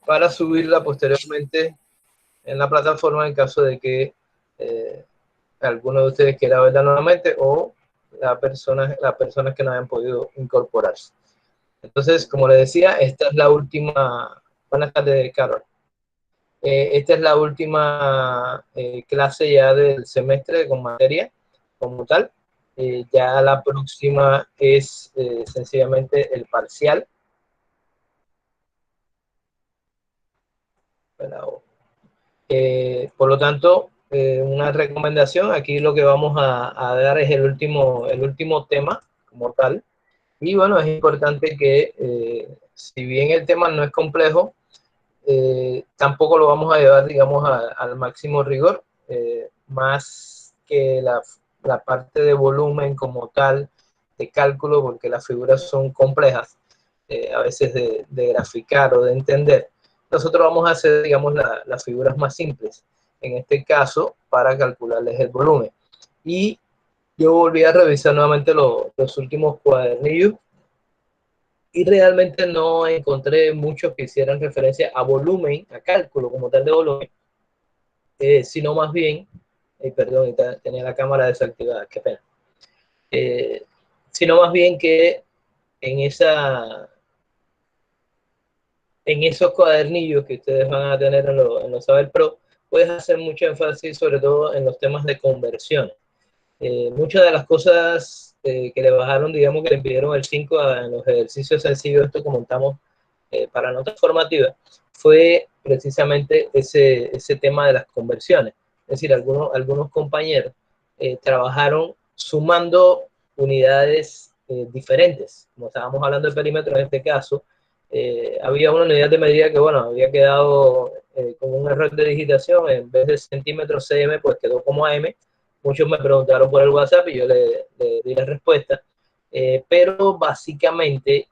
para subirla posteriormente en la plataforma en caso de que alguno de ustedes quiera verla nuevamente o las personas que no hayan podido incorporarse. Entonces, como les decía, esta es la última. Buenas tardes, Carol. Esta es la última clase ya del semestre con materia como tal. Ya la próxima es sencillamente el parcial. Por lo tanto, una recomendación, aquí lo que vamos a dar es el último tema como tal. Y bueno, es importante que, si bien el tema no es complejo, tampoco lo vamos a llevar, digamos, al máximo rigor, más que la parte de volumen como tal, de cálculo, porque las figuras son complejas, a veces de graficar o de entender. Nosotros vamos a hacer, digamos, las figuras más simples, en este caso, para calcularles el volumen. Y yo volví a revisar nuevamente los últimos cuadernillos y realmente no encontré muchos que hicieran referencia a volumen, a cálculo como tal de volumen, sino más bien, perdón, tenía la cámara desactivada, qué pena, sino más bien que en, en esos cuadernillos que ustedes van a tener en los Saber Pro, puedes hacer mucho énfasis sobre todo en los temas de conversión. Muchas de las cosas que le bajaron, digamos que le pidieron el 5 en los ejercicios sencillos, esto comentamos para notas formativas, fue precisamente ese tema de las conversiones. Es decir, algunos compañeros trabajaron sumando unidades diferentes. Como estábamos hablando de perímetro en este caso, había una unidad de medida que, bueno, había quedado con un error de digitación, en vez de centímetros cm, pues quedó como AM. Muchos me preguntaron por el WhatsApp y yo le di la respuesta. Pero básicamente,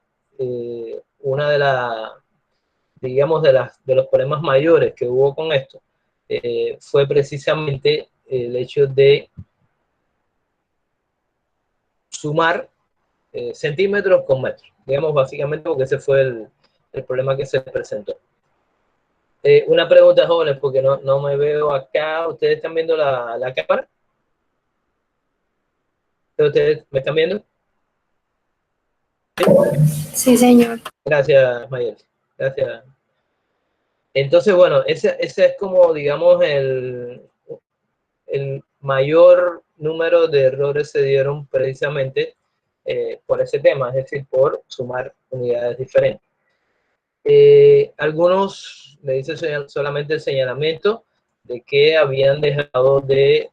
una digamos, de los problemas mayores que hubo con esto fue precisamente el hecho de sumar centímetros con metros, digamos, básicamente porque ese fue el problema que se presentó. Una pregunta, jóvenes, porque no me veo acá. ¿Ustedes están viendo la cámara? ¿Ustedes me están viendo? Sí, señor. Gracias, Mayel. Gracias. Entonces, bueno, ese es como, digamos, el mayor número de errores se dieron precisamente por ese tema, es decir, por sumar unidades diferentes. Algunos le dicen solamente el señalamiento de que habían dejado de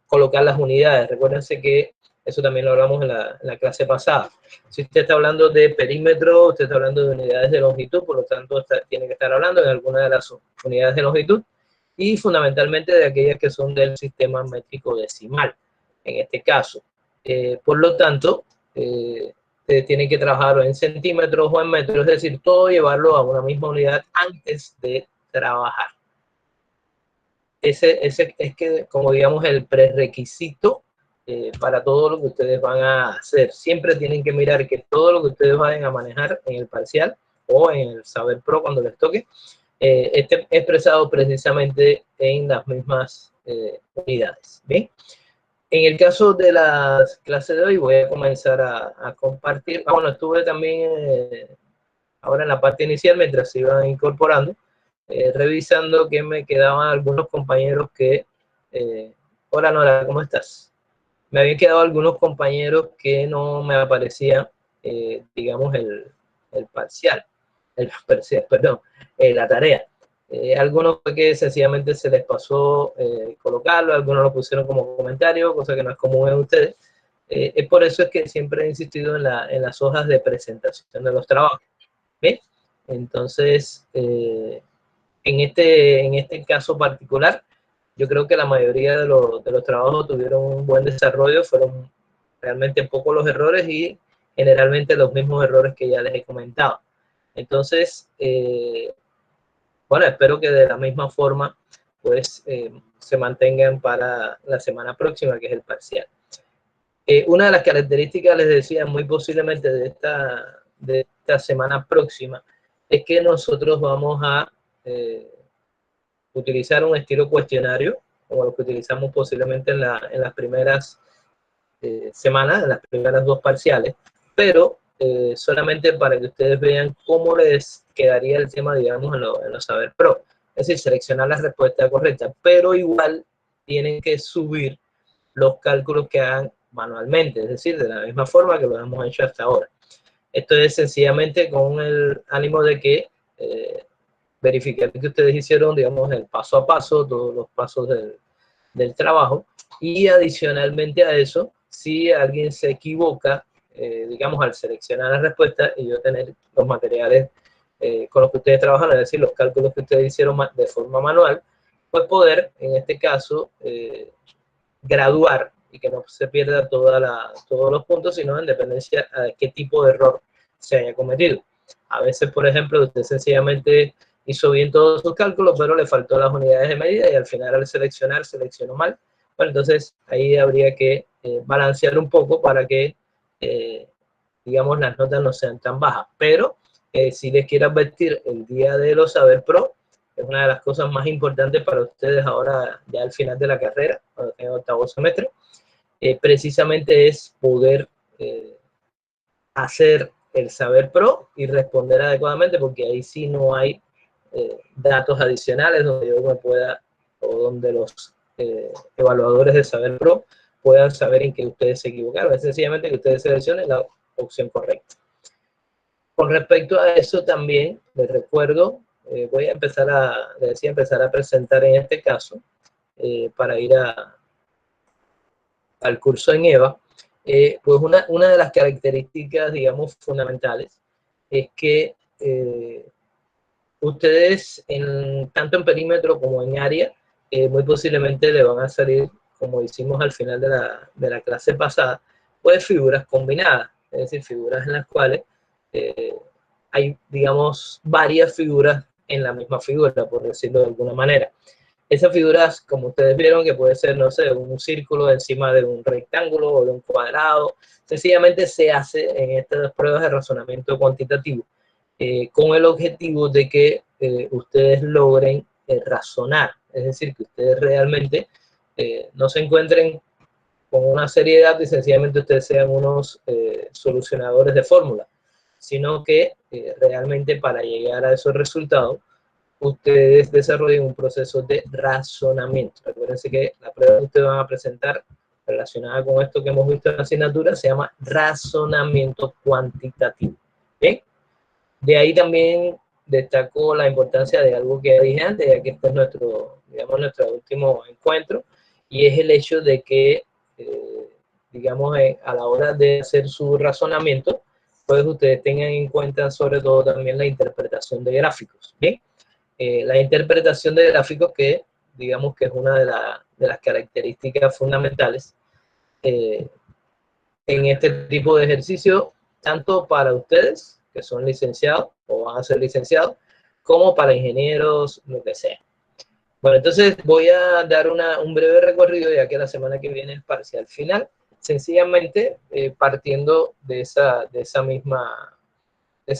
colocar las unidades. Recuérdense que eso también lo hablamos en la clase pasada. Si usted está hablando de perímetro, usted está hablando de unidades de longitud, por lo tanto tiene que estar hablando en alguna de las unidades de longitud y fundamentalmente de aquellas que son del sistema métrico decimal, en este caso. Por lo tanto, tienen que trabajar en centímetros o en metros, es decir, todo llevarlo a una misma unidad antes de trabajar. Ese es que, como digamos, el prerequisito para todo lo que ustedes van a hacer. Siempre tienen que mirar que todo lo que ustedes vayan a manejar en el parcial o en el Saber Pro cuando les toque, esté expresado precisamente en las mismas unidades. ¿Bien? En el caso de las clases de hoy voy a comenzar a compartir. Bueno, estuve también ahora en la parte inicial mientras se iban incorporando, revisando que me quedaban algunos compañeros que... hola Nora, ¿cómo estás? Me habían quedado algunos compañeros que no me aparecía, digamos, el parcial, perdón, la tarea. Algunos fue que sencillamente se les pasó colocarlo, algunos lo pusieron como comentario, cosa que no es común en ustedes. Es por eso es que siempre he insistido en las hojas de presentación de los trabajos. ¿Bien? Entonces, en este caso particular, yo creo que la mayoría de los trabajos tuvieron un buen desarrollo, fueron realmente pocos los errores y generalmente los mismos errores que ya les he comentado. Entonces, bueno, espero que de la misma forma, pues, se mantengan para la semana próxima, que es el parcial. Una de las características, les decía, muy posiblemente de esta semana próxima, es que nosotros vamos a utilizar un estilo cuestionario, como lo que utilizamos posiblemente en las primeras semanas, en las primeras dos parciales, pero solamente para que ustedes vean cómo les quedaría el tema, digamos, en los Saber Pro. Es decir, seleccionar la respuesta correcta, pero igual tienen que subir los cálculos que hagan manualmente, es decir, de la misma forma que lo hemos hecho hasta ahora. Esto es sencillamente con el ánimo de que verificar que ustedes hicieron, digamos, el paso a paso, todos los pasos del trabajo, y adicionalmente a eso, si alguien se equivoca, digamos, al seleccionar la respuesta y yo tener los materiales con los que ustedes trabajan, es decir, los cálculos que ustedes hicieron de forma manual, pues poder, en este caso, graduar y que no se pierda todos los puntos, sino en dependencia a qué tipo de error se haya cometido. A veces, por ejemplo, usted sencillamente hizo bien todos sus cálculos, pero le faltó las unidades de medida y al final al seleccionar, seleccionó mal. Bueno, entonces ahí habría que balancear un poco para que, digamos, las notas no sean tan bajas. Pero si les quiero advertir, el día de los Saber Pro es una de las cosas más importantes para ustedes ahora, ya al final de la carrera, en octavo semestre, precisamente es poder hacer el Saber Pro y responder adecuadamente, porque ahí sí no hay datos adicionales donde yo me pueda, o donde los evaluadores de Saber Pro puedan saber en qué ustedes se equivocaron. Es sencillamente que ustedes seleccionen la opción correcta. Con respecto a eso también, les recuerdo, voy a empezar a presentar en este caso, para ir al curso en EVA, pues una de las características, digamos, fundamentales es que ustedes, tanto en perímetro como en área, muy posiblemente le van a salir, como hicimos al final de la clase pasada, pues figuras combinadas, es decir, figuras en las cuales hay, digamos, varias figuras en la misma figura, por decirlo de alguna manera. Esas figuras, como ustedes vieron, que puede ser, no sé, un círculo encima de un rectángulo o de un cuadrado, sencillamente se hace en estas pruebas de razonamiento cuantitativo, con el objetivo de que ustedes logren razonar, es decir, que ustedes realmente no se encuentren con una serie de datos y sencillamente ustedes sean unos solucionadores de fórmulas, sino que realmente para llegar a esos resultados, ustedes desarrollen un proceso de razonamiento. Recuérdense que la prueba que ustedes van a presentar relacionada con esto que hemos visto en la asignatura se llama razonamiento cuantitativo. ¿Bien? De ahí también destaco la importancia de algo que dije antes, ya que este es nuestro, digamos, nuestro último encuentro, y es el hecho de que, digamos, a la hora de hacer su razonamiento, pues ustedes tengan en cuenta sobre todo también la interpretación de gráficos, ¿bien? La interpretación de gráficos que, digamos, que es una de las características fundamentales en este tipo de ejercicio, tanto para ustedes, que son licenciados o van a ser licenciados, como para ingenieros, lo que sea. Bueno, entonces voy a dar un breve recorrido, ya que la semana que viene es parcial final, sencillamente partiendo de ese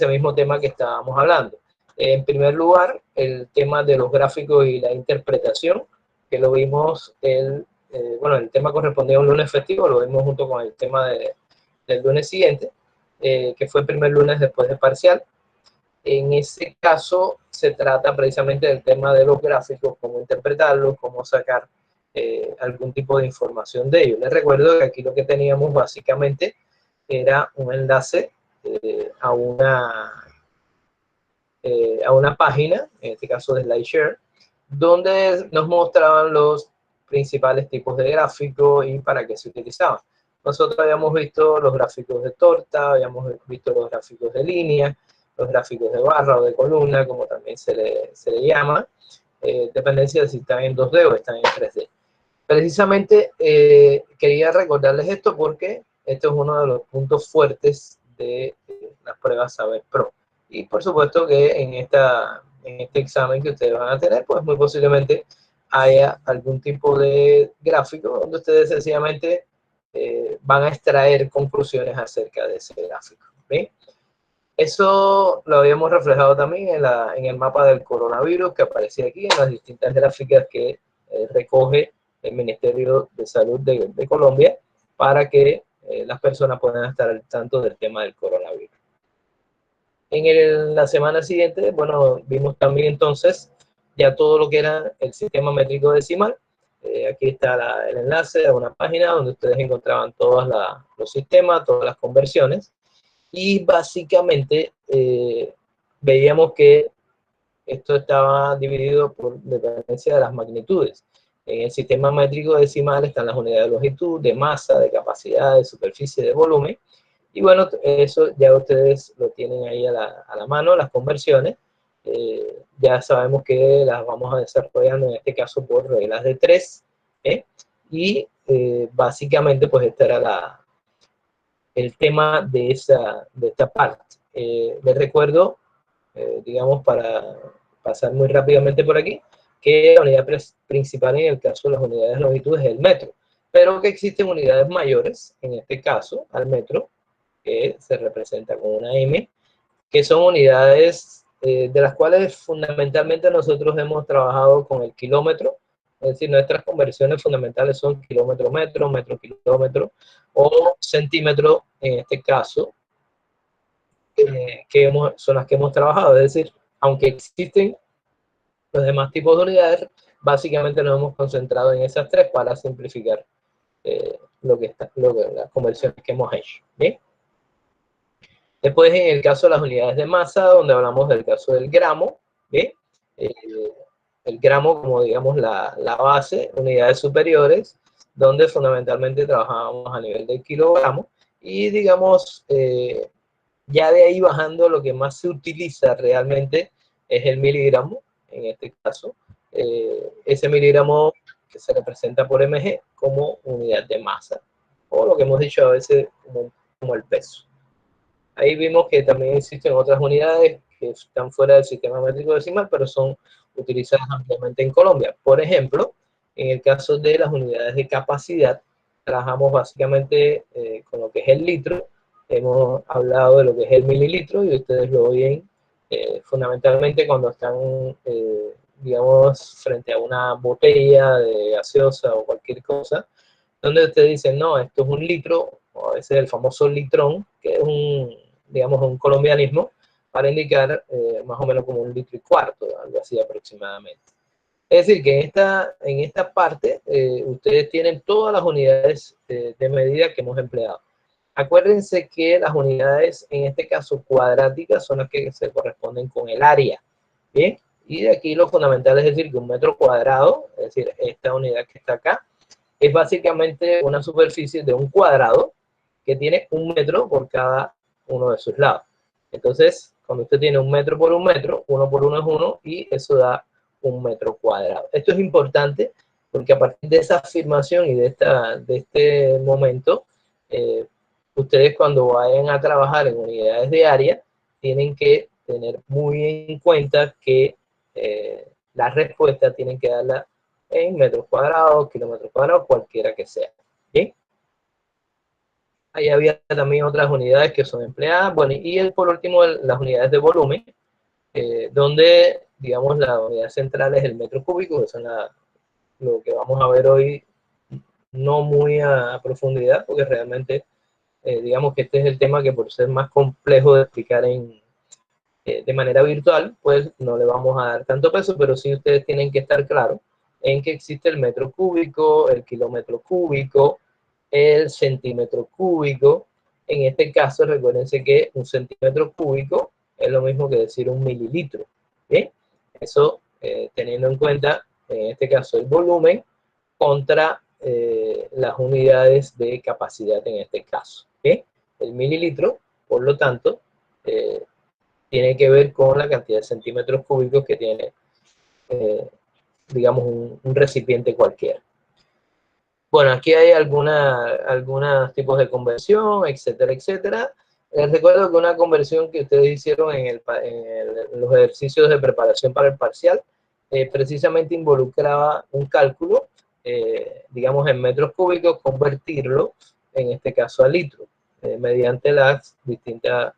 mismo tema que estábamos hablando. En primer lugar, el tema de los gráficos y la interpretación, que lo vimos el tema correspondía a un lunes festivo, lo vimos junto con el tema del lunes siguiente, que fue el primer lunes después de parcial. En ese caso se trata precisamente del tema de los gráficos, cómo interpretarlos, cómo sacar algún tipo de información de ellos. Les recuerdo que aquí lo que teníamos básicamente era un enlace a una página, en este caso de SlideShare, donde nos mostraban los principales tipos de gráficos y para qué se utilizaban. Nosotros habíamos visto los gráficos de torta, habíamos visto los gráficos de línea, los gráficos de barra o de columna, como también se le llama, dependencia de si están en 2D o están en 3D. Precisamente quería recordarles esto porque esto es uno de los puntos fuertes de las pruebas Saber Pro. Y por supuesto que en este examen que ustedes van a tener, pues muy posiblemente haya algún tipo de gráfico donde ustedes sencillamente van a extraer conclusiones acerca de ese gráfico. ¿Bien? Eso lo habíamos reflejado también en el mapa del coronavirus que aparecía aquí, en las distintas gráficas que recoge el Ministerio de Salud de Colombia para que las personas puedan estar al tanto del tema del coronavirus. La semana siguiente, bueno, vimos también entonces ya todo lo que era el sistema métrico decimal. Aquí está el enlace a una página donde ustedes encontraban todos los sistemas, todas las conversiones. Y básicamente veíamos que esto estaba dividido por dependencia de las magnitudes. En el sistema métrico decimal están las unidades de longitud, de masa, de capacidad, de superficie, de volumen. Y bueno, eso ya ustedes lo tienen ahí a la mano, las conversiones. Ya sabemos que las vamos a desarrollando en este caso por reglas de 3. Y básicamente pues esta era el tema de esta parte. Les recuerdo, digamos, para pasar muy rápidamente por aquí, que la unidad principal en el caso de las unidades de longitud es el metro, pero que existen unidades mayores, en este caso, al metro, que se representa con una M, que son unidades de las cuales fundamentalmente nosotros hemos trabajado con el kilómetro. Es decir, nuestras conversiones fundamentales son kilómetro-metro, metro-kilómetro o centímetro en este caso, son las que hemos trabajado. Es decir, aunque existen los demás tipos de unidades, básicamente nos hemos concentrado en esas tres para simplificar las conversiones que hemos hecho. ¿Bien? Después, en el caso de las unidades de masa, donde hablamos del caso del gramo, ¿bien? El gramo como, digamos, la base, unidades superiores, donde fundamentalmente trabajábamos a nivel del kilogramo, y, digamos, ya de ahí bajando, lo que más se utiliza realmente es el miligramo, en este caso. Ese miligramo que se representa por mg como unidad de masa, o lo que hemos dicho a veces como el peso. Ahí vimos que también existen otras unidades que están fuera del sistema métrico decimal, pero son utilizadas ampliamente en Colombia. Por ejemplo, en el caso de las unidades de capacidad, trabajamos básicamente con lo que es el litro. Hemos hablado de lo que es el mililitro y ustedes lo oyen fundamentalmente cuando están, digamos, frente a una botella de gaseosa o cualquier cosa, donde ustedes dicen, no, esto es un litro, o a veces el famoso litrón, que es digamos, un colombianismo, para indicar más o menos como 1,25 litros, algo así aproximadamente. Es decir, que en esta parte ustedes tienen todas las unidades de medida que hemos empleado. Acuérdense que las unidades, en este caso cuadráticas, son las que se corresponden con el área. ¿Bien? Y de aquí lo fundamental es decir que un metro cuadrado, es decir, esta unidad que está acá, es básicamente una superficie de un cuadrado que tiene 1 metro por cada uno de sus lados. Entonces, cuando usted tiene 1 metro por 1 metro, 1 por 1 es 1 y eso da 1 metro cuadrado. Esto es importante porque a partir de esa afirmación y de este momento, ustedes cuando vayan a trabajar en unidades de área, tienen que tener muy en cuenta que la respuesta tienen que darla en metros cuadrados, kilómetros cuadrados, cualquiera que sea. ¿Bien? Ahí había también otras unidades que son empleadas. Bueno, y por último, las unidades de volumen, donde, digamos, la unidad central es el metro cúbico, que son lo que vamos a ver hoy, no muy a profundidad, porque realmente, digamos que este es el tema que por ser más complejo de explicar de manera virtual, pues no le vamos a dar tanto peso, pero sí ustedes tienen que estar claros en que existe el metro cúbico, el kilómetro cúbico, el centímetro cúbico. En este caso, recuérdense que un centímetro cúbico es lo mismo que decir un mililitro. ¿Bien? Eso teniendo en cuenta, en este caso, el volumen contra las unidades de capacidad en este caso. ¿Bien? El mililitro, por lo tanto, tiene que ver con la cantidad de centímetros cúbicos que tiene, digamos, un recipiente cualquiera. Bueno, aquí hay algunos tipos de conversión, etcétera, etcétera. Les recuerdo que una conversión que ustedes hicieron en los ejercicios de preparación para el parcial, precisamente involucraba un cálculo, digamos, en metros cúbicos, convertirlo, en este caso, a litros, mediante las distintas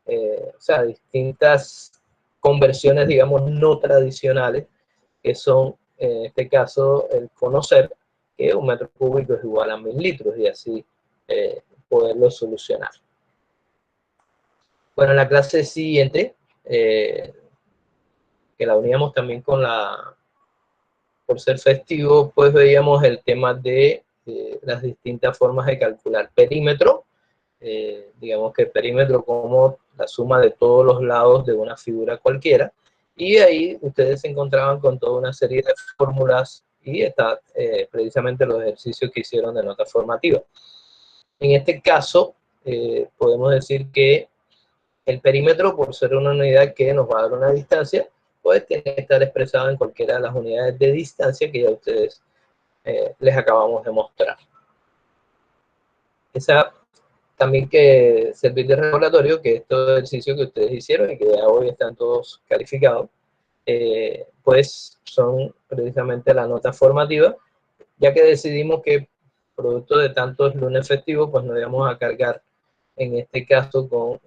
o sea, distintas conversiones, digamos, no tradicionales, que son, en este caso, el conocer que un metro cúbico es igual a 1000 litros y así poderlo solucionar. Bueno, en la clase siguiente, que la uníamos también con por ser festivo, pues veíamos el tema de las distintas formas de calcular perímetro. Digamos que el perímetro como la suma de todos los lados de una figura cualquiera, y ahí ustedes se encontraban con toda una serie de fórmulas y está precisamente los ejercicios que hicieron de nota formativa. En este caso, podemos decir que el perímetro, por ser una unidad que nos va a dar una distancia, pues tiene que estar expresado en cualquiera de las unidades de distancia que ya ustedes les acabamos de mostrar. Esa también que servir de recordatorio que estos ejercicios que ustedes hicieron y que ya hoy están todos calificados, pues son precisamente la nota formativa, ya que decidimos que producto de tantos lunes festivos, pues nos íbamos a cargar en este caso con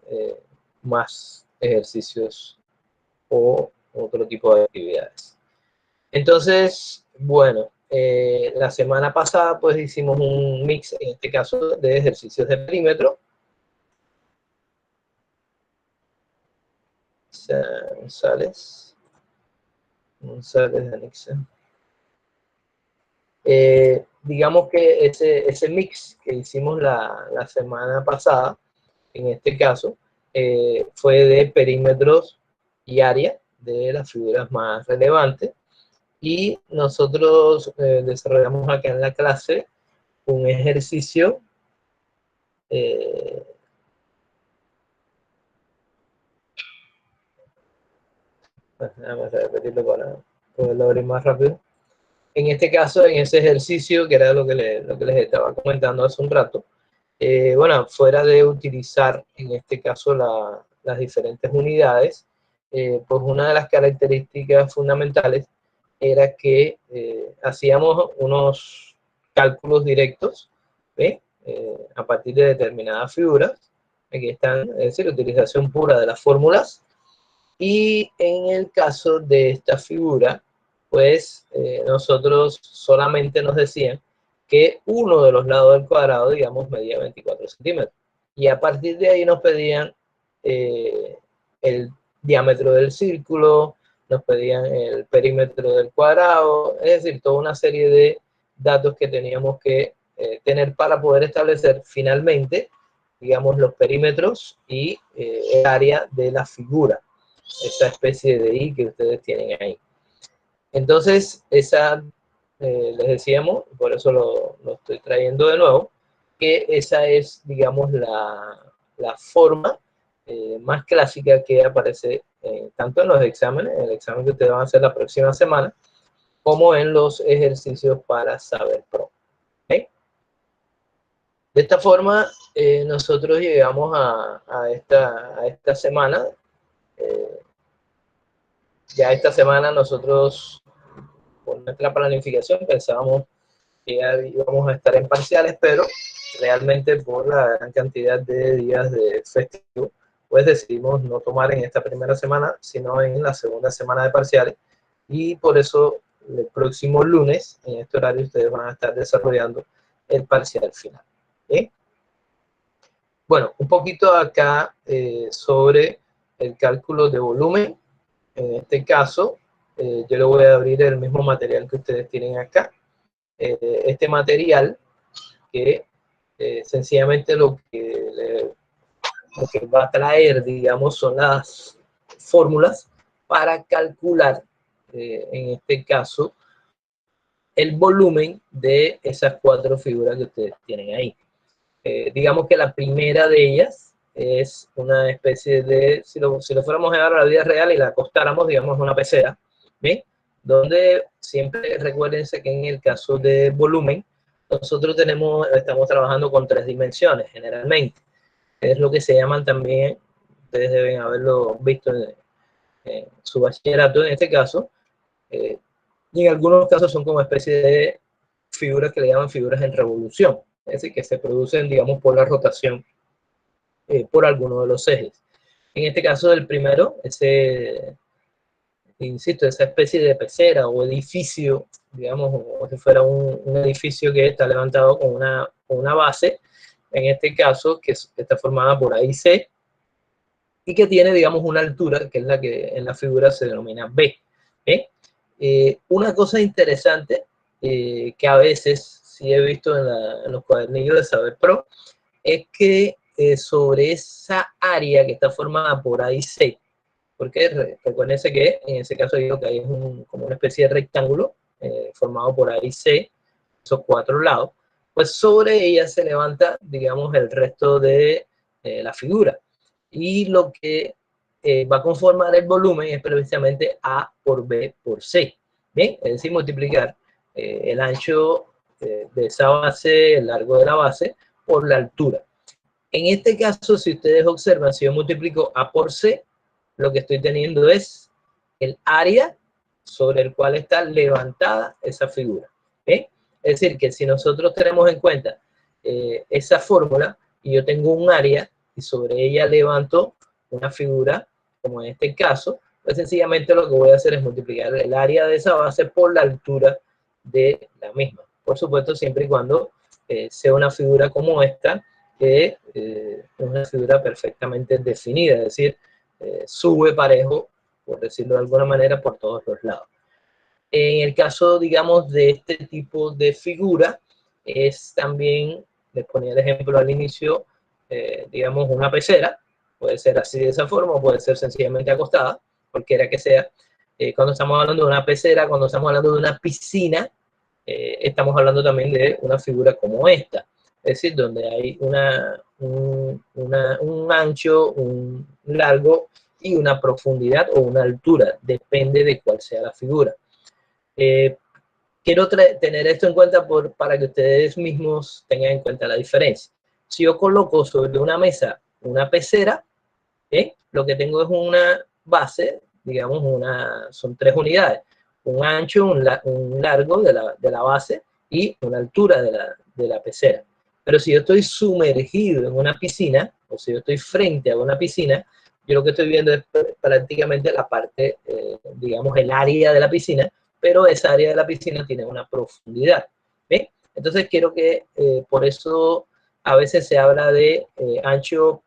más ejercicios o otro tipo de actividades. Entonces, bueno, la semana pasada pues hicimos un mix, en este caso, de ejercicios de perímetro. González de Anexa. Digamos que ese mix que hicimos la semana pasada, en este caso, fue de perímetros y área de las figuras más relevantes. Y nosotros desarrollamos acá en la clase un ejercicio vamos a repetirlo para poderlo abrir más rápido. En este caso, en ese ejercicio, que era lo que les estaba comentando hace un rato, bueno, fuera de utilizar en este caso las diferentes unidades, pues una de las características fundamentales era que hacíamos unos cálculos directos, a partir de determinadas figuras. Aquí están, es decir, utilización pura de las fórmulas. Y en el caso de esta figura, pues nosotros solamente nos decían que uno de los lados del cuadrado, digamos, medía 24 centímetros. Y a partir de ahí nos pedían el diámetro del círculo, nos pedían el perímetro del cuadrado, es decir, toda una serie de datos que teníamos que tener para poder establecer finalmente, digamos, los perímetros y el área de la figura, esa especie de I que ustedes tienen ahí. Entonces, esa, les decíamos, por eso lo estoy trayendo de nuevo, que esa es, digamos, la forma más clásica que aparece tanto en los exámenes, en el examen que ustedes van a hacer la próxima semana, como en los ejercicios para Saber Pro. ¿Okay? De esta forma, nosotros llegamos a esta semana. Ya esta semana nosotros, por nuestra planificación, pensábamos que ya íbamos a estar en parciales, pero realmente por la gran cantidad de días de festivo, pues decidimos no tomar en esta primera semana, sino en la segunda semana de parciales, y por eso el próximo lunes, en este horario, ustedes van a estar desarrollando el parcial final. ¿Sí? Bueno, un poquito acá sobre el cálculo de volumen. En este caso, yo le voy a abrir el mismo material que ustedes tienen acá. Este material que sencillamente lo que va a traer, digamos, son las fórmulas para calcular, en este caso, el volumen de esas 4 figuras que ustedes tienen ahí. Digamos que la primera de ellas es una especie de, si lo fuéramos a llevar a la vida real y la acostáramos, digamos, una pecera, ¿sí? Donde siempre recuérdense que en el caso de volumen, nosotros estamos trabajando con 3 dimensiones generalmente. Es lo que se llaman también, ustedes deben haberlo visto en su bachillerato en este caso, y en algunos casos son como especie de figuras que le llaman figuras en revolución, es decir, que se producen, digamos, por la rotación por alguno de los ejes. En este caso del primero, insisto, esa especie de pecera o edificio, digamos, como si fuera un edificio que está levantado con una base, en este caso, que está formada por A y C, y que tiene, digamos, una altura, que es la que en la figura se denomina B. Una cosa interesante que a veces sí he visto en los cuadernillos de Saber Pro, es que sobre esa área que está formada por A y C, porque recuérdense que en ese caso digo que hay como una especie de rectángulo formado por A y C, esos cuatro lados, pues sobre ella se levanta, digamos, el resto de la figura. Y lo que va a conformar el volumen es precisamente A por B por C. ¿Bien? Es decir, multiplicar el ancho de esa base, el largo de la base, por la altura. En este caso, si ustedes observan, si yo multiplico A por C, lo que estoy teniendo es el área sobre el cual está levantada esa figura. ¿Okay? Es decir, que si nosotros tenemos en cuenta esa fórmula y yo tengo un área y sobre ella levanto una figura, como en este caso, pues sencillamente lo que voy a hacer es multiplicar el área de esa base por la altura de la misma. Por supuesto, siempre y cuando sea una figura como esta, que es una figura perfectamente definida, es decir, sube parejo, por decirlo de alguna manera, por todos los lados. En el caso, digamos, de este tipo de figura, es también, les ponía el ejemplo al inicio, digamos, una pecera, puede ser así de esa forma, o puede ser sencillamente acostada, cualquiera que sea. Cuando estamos hablando de una pecera, cuando estamos hablando de una piscina, estamos hablando también de una figura como esta, es decir, donde hay un ancho, un largo y una profundidad o una altura, depende de cuál sea la figura. Quiero tener esto en cuenta para que ustedes mismos tengan en cuenta la diferencia. Si yo coloco sobre una mesa una pecera, lo que tengo es una base, digamos, son 3 unidades, un ancho, un largo de la base y una altura de la pecera. Pero si yo estoy sumergido en una piscina, o si yo estoy frente a una piscina, yo lo que estoy viendo es prácticamente la parte, digamos, el área de la piscina, pero esa área de la piscina tiene una profundidad. ¿Ve? Entonces quiero que, por eso a veces se habla de ancho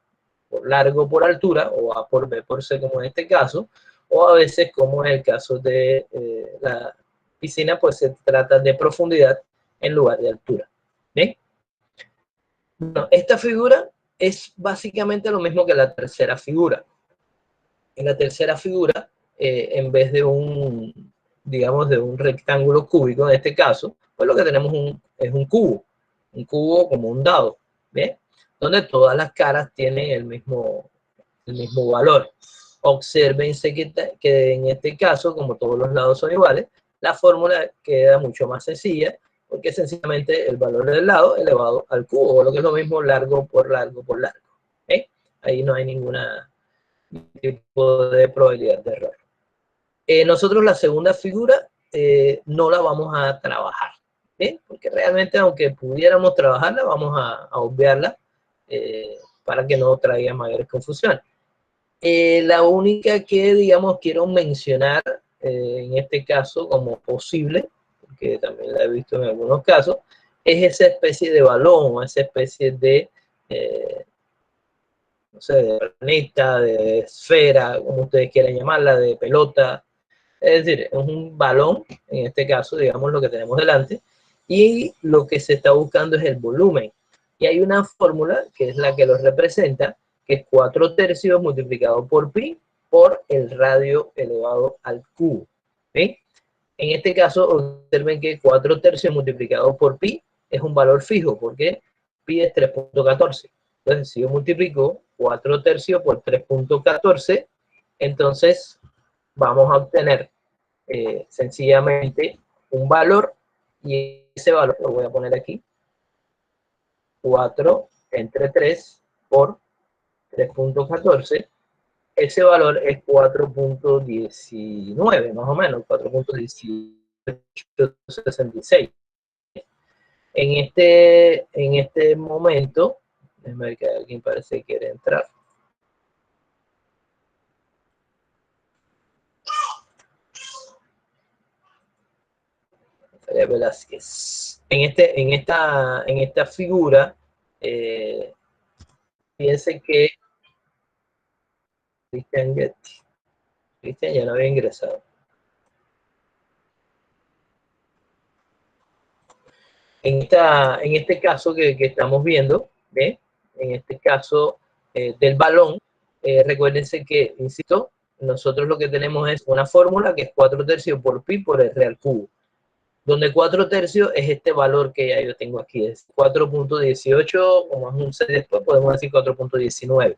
por largo por altura, o A por B por C como en este caso, o a veces como en el caso de la piscina, pues se trata de profundidad en lugar de altura. ¿Bien? Bueno, esta figura es básicamente lo mismo que la tercera figura. En la tercera figura, en vez de digamos, de un rectángulo cúbico, en este caso, pues lo que tenemos es un cubo como un dado, ¿bien? Donde todas las caras tienen el mismo valor. Obsérvense que en este caso, como todos los lados son iguales, la fórmula queda mucho más sencilla, porque es sencillamente el valor del lado elevado al cubo, o lo que es lo mismo largo por largo por largo. ¿Eh? Ahí no hay ninguna tipo de probabilidad de error. Nosotros la segunda figura no la vamos a trabajar, porque realmente aunque pudiéramos trabajarla, vamos a obviarla para que no traiga mayores confusiones. La única que, digamos, quiero mencionar en este caso como posible, porque también la he visto en algunos casos, es esa especie de balón o esa especie de, no sé, de planeta, de esfera, como ustedes quieran llamarla, de pelota. Es decir, es un balón, en este caso, digamos, lo que tenemos delante, y lo que se está buscando es el volumen. Y hay una fórmula que es la que lo representa, que es 4/3 multiplicado por pi por el radio elevado al cubo. ¿Sí? En este caso, observen que 4/3 multiplicado por pi es un valor fijo, porque pi es 3.14. Entonces, si yo multiplico 4/3 por 3.14, entonces vamos a obtener sencillamente un valor, y ese valor lo voy a poner aquí, 4 entre 3 por 3.14, ese valor es 4.19, más o menos, 4.1866. En este momento, déjame ver que alguien parece que quiere entrar. Velázquez. En esta figura, piense que Cristian Getty. Cristian ya no había ingresado. En este caso que estamos viendo, ¿ve? En este caso del balón, recuérdense que, insisto, nosotros lo que tenemos es una fórmula que es 4 tercios por pi por R al cubo, donde 4 tercios es este valor que ya yo tengo aquí, es 4.18, como es un C después, podemos decir 4.19.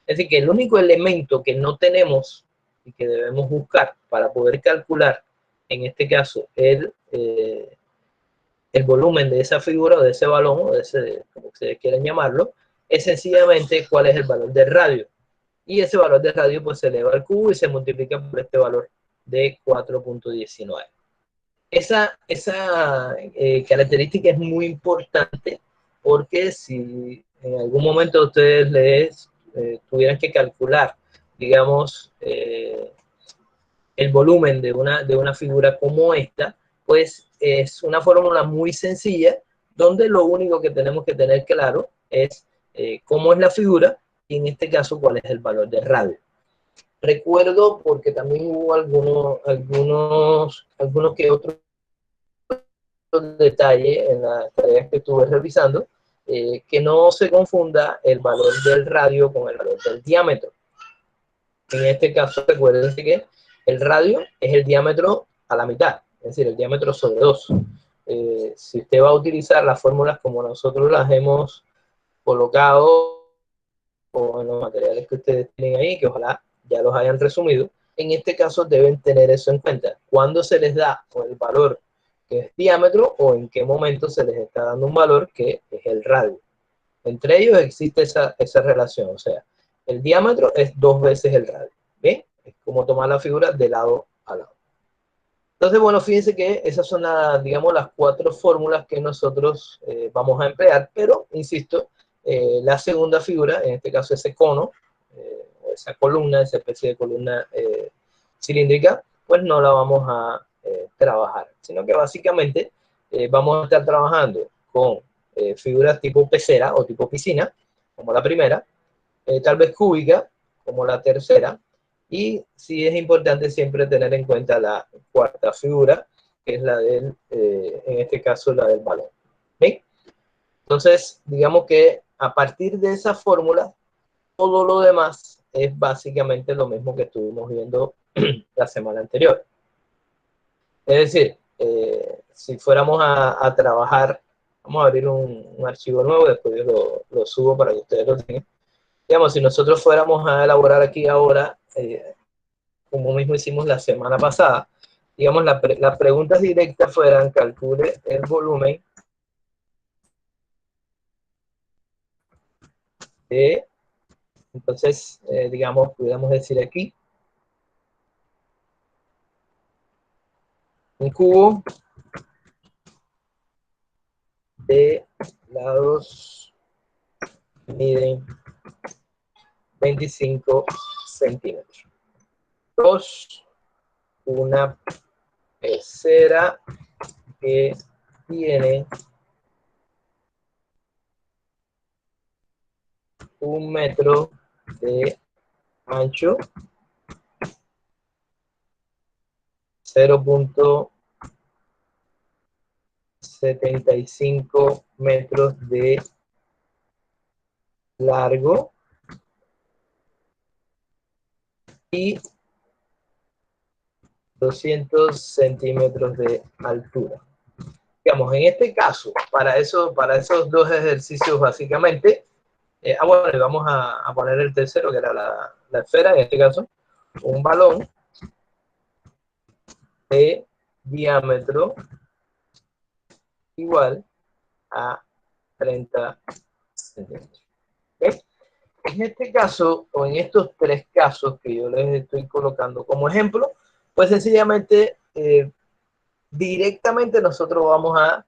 Es decir, que el único elemento que no tenemos y que debemos buscar para poder calcular, en este caso, el volumen de esa figura o de ese balón, o de ese, como ustedes quieran llamarlo, es sencillamente cuál es el valor del radio. Y ese valor de radio pues se eleva al cubo y se multiplica por este valor de 4.19. Esa característica es muy importante porque si en algún momento ustedes tuvieran que calcular, digamos, el volumen de una figura como esta, pues es una fórmula muy sencilla donde lo único que tenemos que tener claro es cómo es la figura y en este caso cuál es el valor de radio. Recuerdo porque también hubo algunos que otros detalles en las tareas que estuve revisando, que no se confunda el valor del radio con el valor del diámetro. En este caso, recuérdense que el radio es el diámetro a la mitad, es decir, el diámetro sobre 2. Si usted va a utilizar las fórmulas como nosotros las hemos colocado o en los materiales que ustedes tienen ahí, que ojalá ya los hayan resumido, en este caso deben tener eso en cuenta. Cuando se les da el valor que es diámetro o en qué momento se les está dando un valor que es el radio. Entre ellos existe esa relación, o sea, el diámetro es 2 veces el radio. ¿Bien? Es como tomar la figura de lado a lado. Entonces, bueno, fíjense que esas son, digamos, las 4 fórmulas que nosotros vamos a emplear, pero, insisto, la segunda figura, en este caso ese cono, esa columna, esa especie de columna cilíndrica, pues no la vamos a trabajar, sino que básicamente vamos a estar trabajando con figuras tipo pecera o tipo piscina, como la primera, tal vez cúbica, como la tercera, y sí es importante siempre tener en cuenta la cuarta figura, que es la del, en este caso, la del balón. ¿Ven? Entonces, digamos que a partir de esa fórmula, todo lo demás es básicamente lo mismo que estuvimos viendo la semana anterior. Es decir, si fuéramos a trabajar, vamos a abrir un archivo nuevo, después yo lo subo para que ustedes lo tengan. Digamos, si nosotros fuéramos a elaborar aquí ahora, como mismo hicimos la semana pasada, digamos, las preguntas directas fueran: calcule el volumen de, entonces, digamos, pudiéramos decir aquí, un cubo de lados miden 25 centímetros. 2, una pecera que tiene 1 metro de ancho, 0.75 metros de largo y 200 centímetros de altura. Digamos, en este caso, para esos 2 ejercicios básicamente, bueno, vamos a poner el tercero, que era la esfera, en este caso, un balón de diámetro igual a 30 centímetros. ¿Okay? En este caso, o en estos 3 casos que yo les estoy colocando como ejemplo, pues sencillamente, directamente nosotros vamos a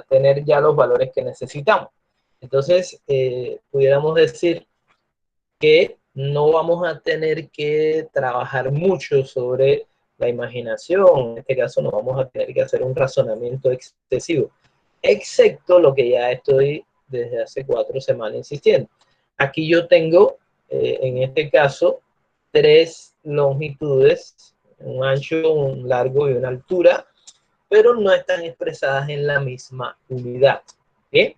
tener ya los valores que necesitamos. Entonces, pudiéramos decir que no vamos a tener que trabajar mucho sobre la imaginación. En este caso no vamos a tener que hacer un razonamiento excesivo, excepto lo que ya estoy desde hace 4 semanas insistiendo. Aquí yo tengo, en este caso, 3 longitudes, un ancho, un largo y una altura, pero no están expresadas en la misma unidad. ¿Bien?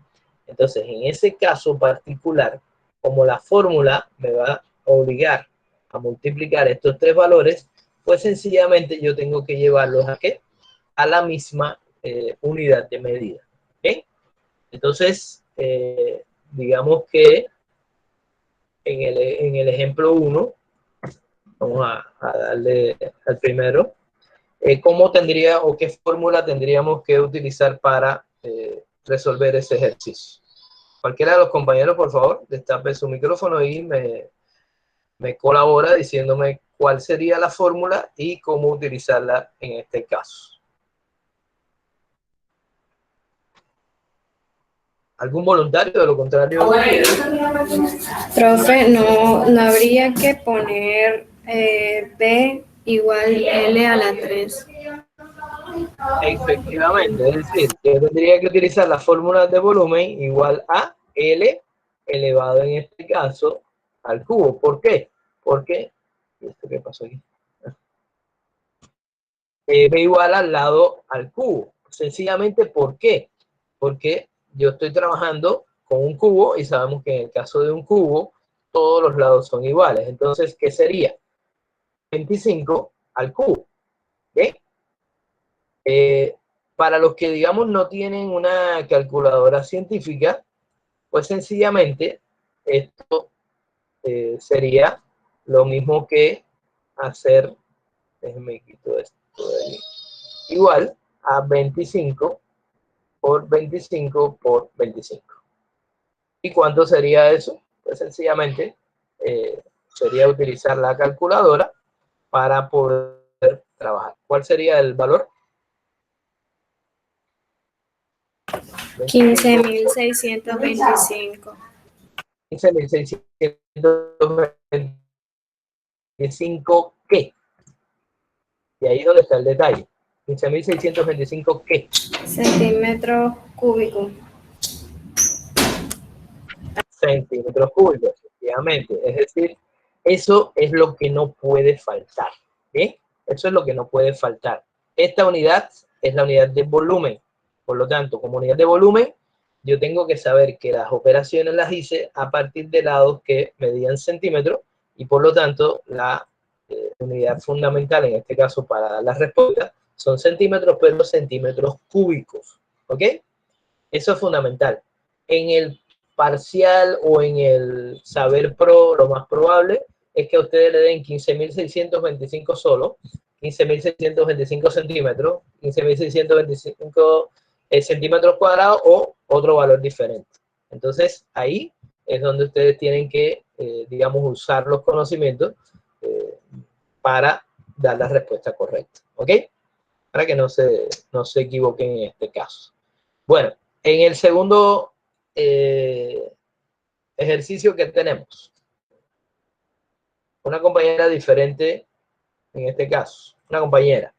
Entonces, en ese caso particular, como la fórmula me va a obligar a multiplicar estos 3 valores, pues sencillamente yo tengo que llevarlos a ¿qué? A la misma unidad de medida. ¿Bien? Entonces, digamos que en el ejemplo 1, vamos a darle al primero, ¿cómo tendría o qué fórmula tendríamos que utilizar para resolver ese ejercicio? Cualquiera de los compañeros, por favor, destape su micrófono y me colabora diciéndome cuál sería la fórmula y cómo utilizarla en este caso. ¿Algún voluntario? De lo contrario. Profe, no habría que poner B igual L a la 3. Efectivamente, es decir, yo tendría que utilizar la fórmula de volumen igual a L elevado en este caso al cubo. ¿Por qué? Porque, ¿esto qué pasó aquí? B igual al lado al cubo. Sencillamente, ¿por qué? Porque yo estoy trabajando con un cubo y sabemos que en el caso de un cubo, todos los lados son iguales. Entonces, ¿qué sería? 25 al cubo. ¿Bien? Para los que, digamos, no tienen una calculadora científica, pues sencillamente esto sería lo mismo que hacer, déjenme quito esto de ahí, igual a 25 por 25 por 25. ¿Y cuánto sería eso? Pues sencillamente sería utilizar la calculadora para poder trabajar. ¿Cuál sería el valor? 15.625. 15.625 ¿qué? Y ahí es donde está el detalle. 15.625 ¿qué? Centímetros cúbicos. Centímetros cúbicos, efectivamente. Es decir, eso es lo que no puede faltar. ¿Bien? Eso es lo que no puede faltar. Esta unidad es la unidad de volumen. Por lo tanto, como unidad de volumen, yo tengo que saber que las operaciones las hice a partir de lados que medían centímetros y por lo tanto la unidad fundamental en este caso para dar la respuesta son centímetros, pero centímetros cúbicos. ¿Ok? Eso es fundamental. En el parcial o en el saber pro, lo más probable es que a ustedes le den 15.625 solo, 15.625 centímetros, 15.625 centímetros cuadrados o otro valor diferente. Entonces, ahí es donde ustedes tienen que, digamos, usar los conocimientos para dar la respuesta correcta. ¿Ok? Para que no se equivoquen en este caso. Bueno, en el segundo ejercicio que tenemos, una compañera diferente en este caso, una compañera.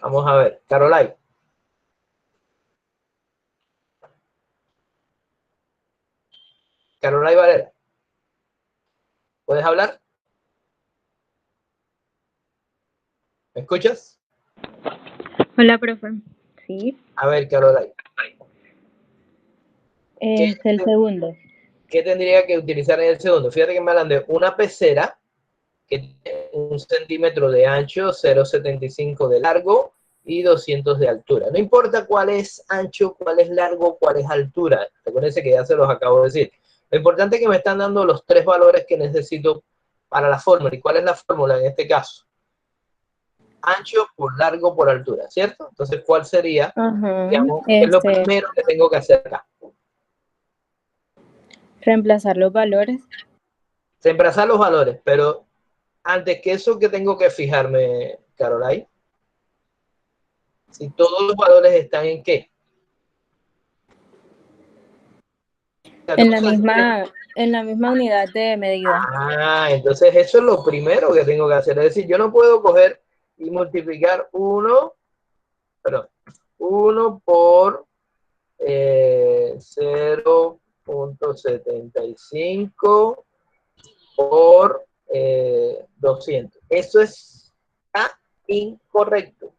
Vamos a ver, Caroline. Caroline Valera. ¿Puedes hablar? ¿Me escuchas? Hola, profe. Sí. A ver, Caroline. Es el segundo. ¿Qué tendría que utilizar en el segundo? Fíjate que me hablan de una pecera que tiene 1 centímetro de ancho, 0,75 de largo y 200 de altura. No importa cuál es ancho, cuál es largo, cuál es altura. Recuérdense que ya se los acabo de decir. Lo importante es que me están dando los 3 valores que necesito para la fórmula. ¿Y cuál es la fórmula en este caso? Ancho por largo por altura, ¿cierto? Entonces, ¿cuál sería? Digamos, ¿qué es lo primero que tengo que hacer acá? Reemplazar los valores. Reemplazar los valores, pero antes que eso, ¿qué tengo que fijarme, Caroline? Si todos los valores están en ¿qué? En la misma unidad de medida. Ah, entonces eso es lo primero que tengo que hacer. Es decir, yo no puedo coger y multiplicar 1 por 0.75 por 200. Eso está incorrecto.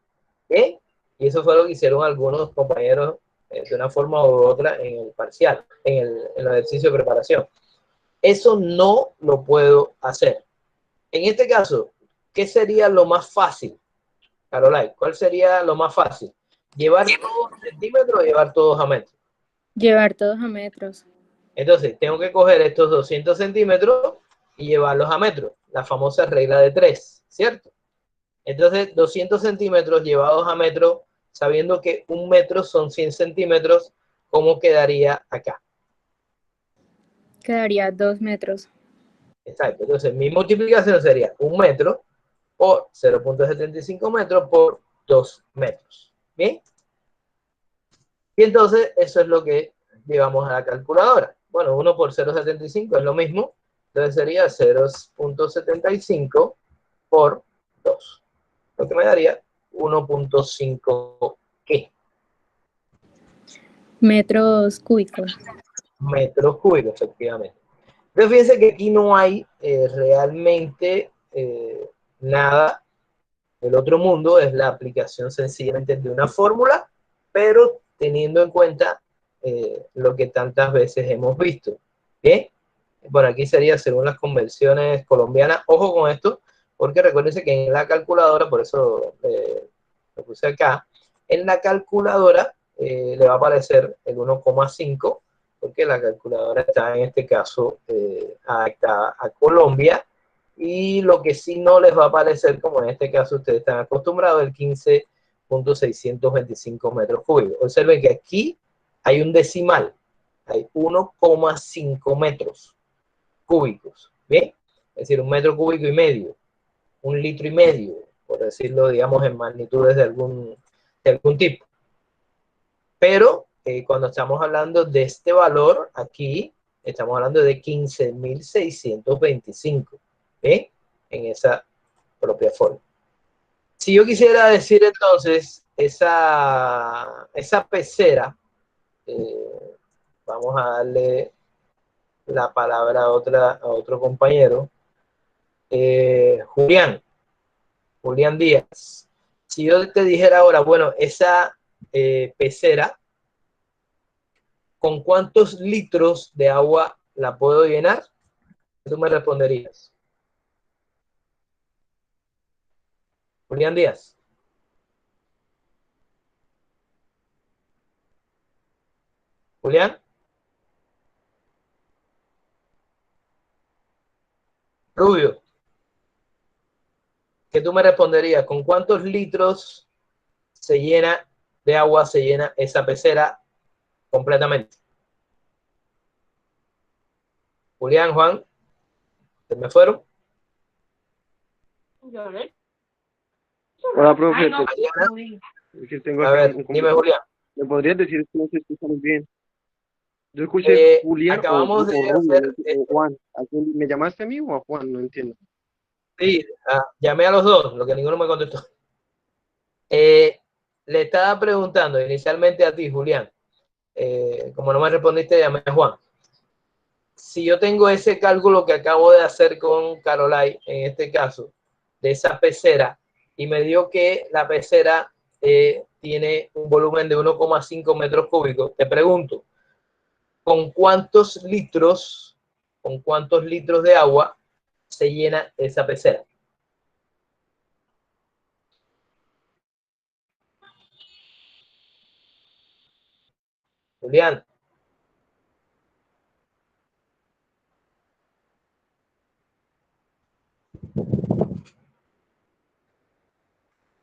¿Eh? Y eso fue lo que hicieron algunos compañeros de una forma u otra en el parcial, en el ejercicio de preparación. Eso no lo puedo hacer. En este caso, ¿qué sería lo más fácil, Caroline? ¿Cuál sería lo más fácil? ¿Llevar todos a centímetros o llevar todos a metros? Llevar todos a metros. Entonces, tengo que coger estos 200 centímetros y llevarlos a metros. La famosa regla de 3, ¿cierto? Entonces, 200 centímetros llevados a metros, sabiendo que un metro son 100 centímetros, ¿cómo quedaría acá? Quedaría 2 metros. Exacto. Entonces, mi multiplicación sería 1 metro por 0.75 metros por 2 metros. ¿Bien? Y entonces, eso es lo que llevamos a la calculadora. Bueno, 1 por 0.75 es lo mismo. Entonces sería 0.75 por 2. Lo que me daría 1.5 ¿qué? Metros cúbicos. Metros cúbicos, efectivamente. Pero fíjense que aquí no hay realmente nada del otro mundo, es la aplicación sencillamente de una fórmula, pero teniendo en cuenta lo que tantas veces hemos visto. ¿Bien? Bueno, aquí sería según las convenciones colombianas. Ojo con esto, porque recuérdense que en la calculadora, por eso lo puse acá, en la calculadora le va a aparecer el 1,5, porque la calculadora está en este caso adaptada a Colombia, y lo que sí no les va a aparecer, como en este caso ustedes están acostumbrados, el 15.625 metros cúbicos. Observen que aquí hay un decimal, hay 1,5 metros cúbicos, ¿bien? Es decir, 1 metro cúbico y medio, 1 litro y medio, por decirlo, digamos, en magnitudes de algún tipo. Pero cuando estamos hablando de este valor, aquí estamos hablando de 15.625, ¿bien? En esa propia forma. Si yo quisiera decir entonces esa pecera, vamos a darle la palabra a otro compañero, Julián Díaz. Si yo te dijera ahora, bueno, esa pecera, ¿con cuántos litros de agua la puedo llenar? Tú me responderías. Julián Díaz. Julián. Rubio. ¿Qué tú me responderías? ¿Con cuántos litros de agua se llena esa pecera completamente? Julián, Juan, ¿se me fueron? Hola, profe. A ver, dime, Julián. ¿Me podrías decir si no se escucha muy bien? Yo escuché Julián acabamos de Rubio, hacer o Juan. ¿Me llamaste a mí o a Juan? No entiendo. Sí, llamé a los dos, lo que ninguno me contestó. Le estaba preguntando inicialmente a ti, Julián. Como no me respondiste, llamé a Juan. Si yo tengo ese cálculo que acabo de hacer con Caroline, en este caso, de esa pecera, y me dio que la pecera tiene un volumen de 1,5 metros cúbicos, te pregunto, ¿con cuántos litros de agua se llena esa pecera? Julián.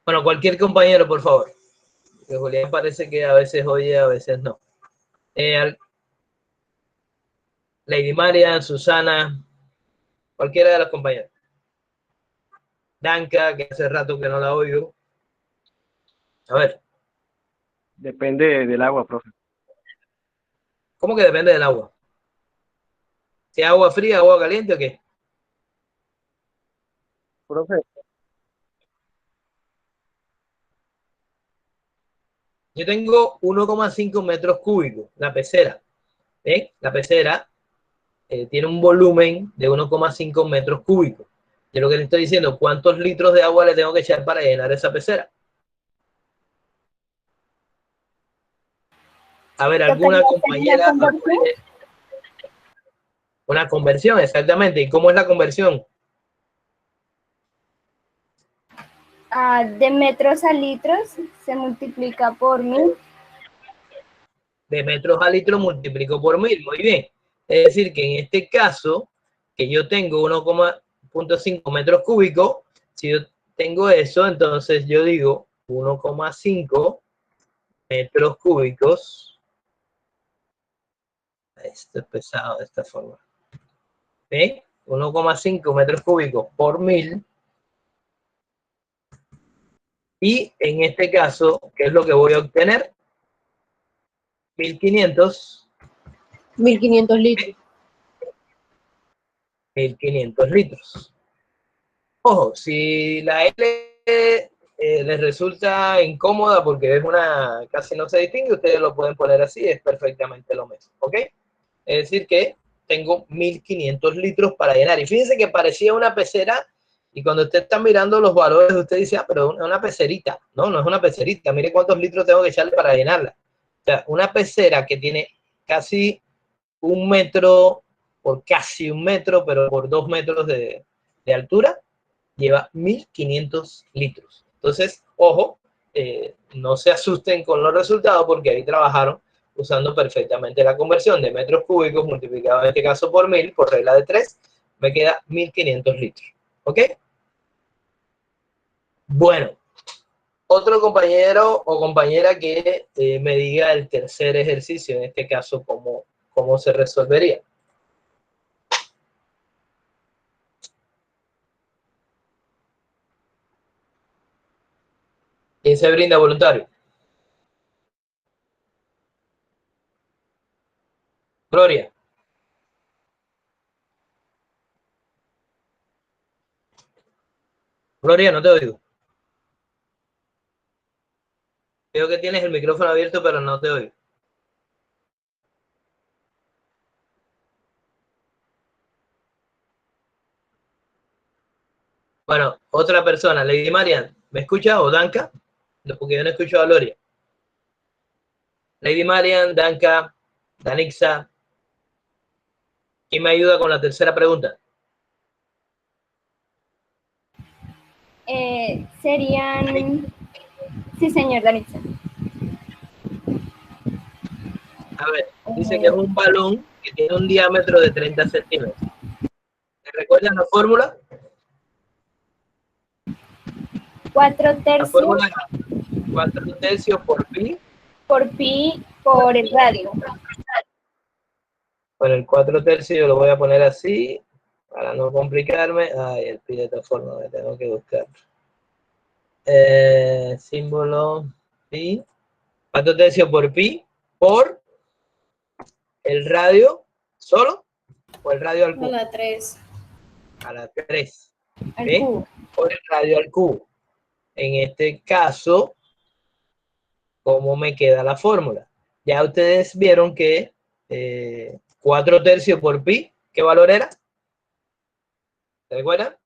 Bueno, cualquier compañero, por favor. Que Julián parece que a veces oye, a veces no. Lady Marian, Susana, cualquiera de las compañeras. Danka, que hace rato que no la oigo. A ver. Depende del agua, profe. ¿Cómo que depende del agua? ¿Si es agua fría, agua caliente o qué? Profe, Yo tengo 1,5 metros cúbicos, la pecera. ¿Ven? La pecera tiene un volumen de 1,5 metros cúbicos. Yo lo que le estoy diciendo, ¿cuántos litros de agua le tengo que echar para llenar esa pecera? A ver, alguna compañera. Una conversión, exactamente. ¿Y cómo es la conversión? De metros a litros se multiplica por 1000. De metros a litros multiplico por 1000. Muy bien. Es decir, que en este caso, que yo tengo 1,5 metros cúbicos, si yo tengo eso, entonces yo digo 1,5 metros cúbicos. Esto es pesado de esta forma. ¿Ven? 1,5 metros cúbicos por 1000. Y en este caso, ¿qué es lo que voy a obtener? 1500. 1500 litros. 1500 litros. Ojo, si la L les resulta incómoda porque es una, casi no se distingue, ustedes lo pueden poner así, es perfectamente lo mismo, ¿ok? Es decir que tengo 1500 litros para llenar. Y fíjense que parecía una pecera, y cuando usted está mirando los valores, usted dice, ah, pero es una pecerita. No, no es una pecerita. Mire cuántos litros tengo que echarle para llenarla. O sea, una pecera que tiene casi 1 metro, por casi 1 metro, pero por 2 metros de altura, lleva 1500 litros. Entonces, ojo, no se asusten con los resultados porque ahí trabajaron usando perfectamente la conversión de metros cúbicos multiplicado en este caso por 1000, por regla de 3, me queda 1500 litros. ¿Ok? Bueno, otro compañero o compañera que me diga el tercer ejercicio, en este caso, cómo se resolvería. ¿Quién se brinda voluntario? Gloria. Gloria, no te oigo. Veo que tienes el micrófono abierto, pero no te oigo. Bueno, otra persona, Lady Marian, ¿me escucha o Danka? Porque yo no escucho a Gloria. Lady Marian, Danka, Danixa. ¿Quién me ayuda con la tercera pregunta? Serían... Sí, señor Danitza. A ver, dice que es un balón que tiene un diámetro de 30 centímetros. ¿Te recuerdas la fórmula? 4 La tercios fórmula 4 tercios por pi. por pi por el radio. Bueno, el 4 tercios yo lo voy a poner así, para no complicarme. Ay, el pi de esta forma me tengo que buscar. Símbolo pi. 4 tercios por pi por el radio solo o el radio al cubo. A la 3. A la 3. Al ¿Sí? cubo. Por el radio al cubo. En este caso, ¿cómo me queda la fórmula? Ya ustedes vieron que 4 tercios por pi, ¿qué valor era? ¿Se recuerdan?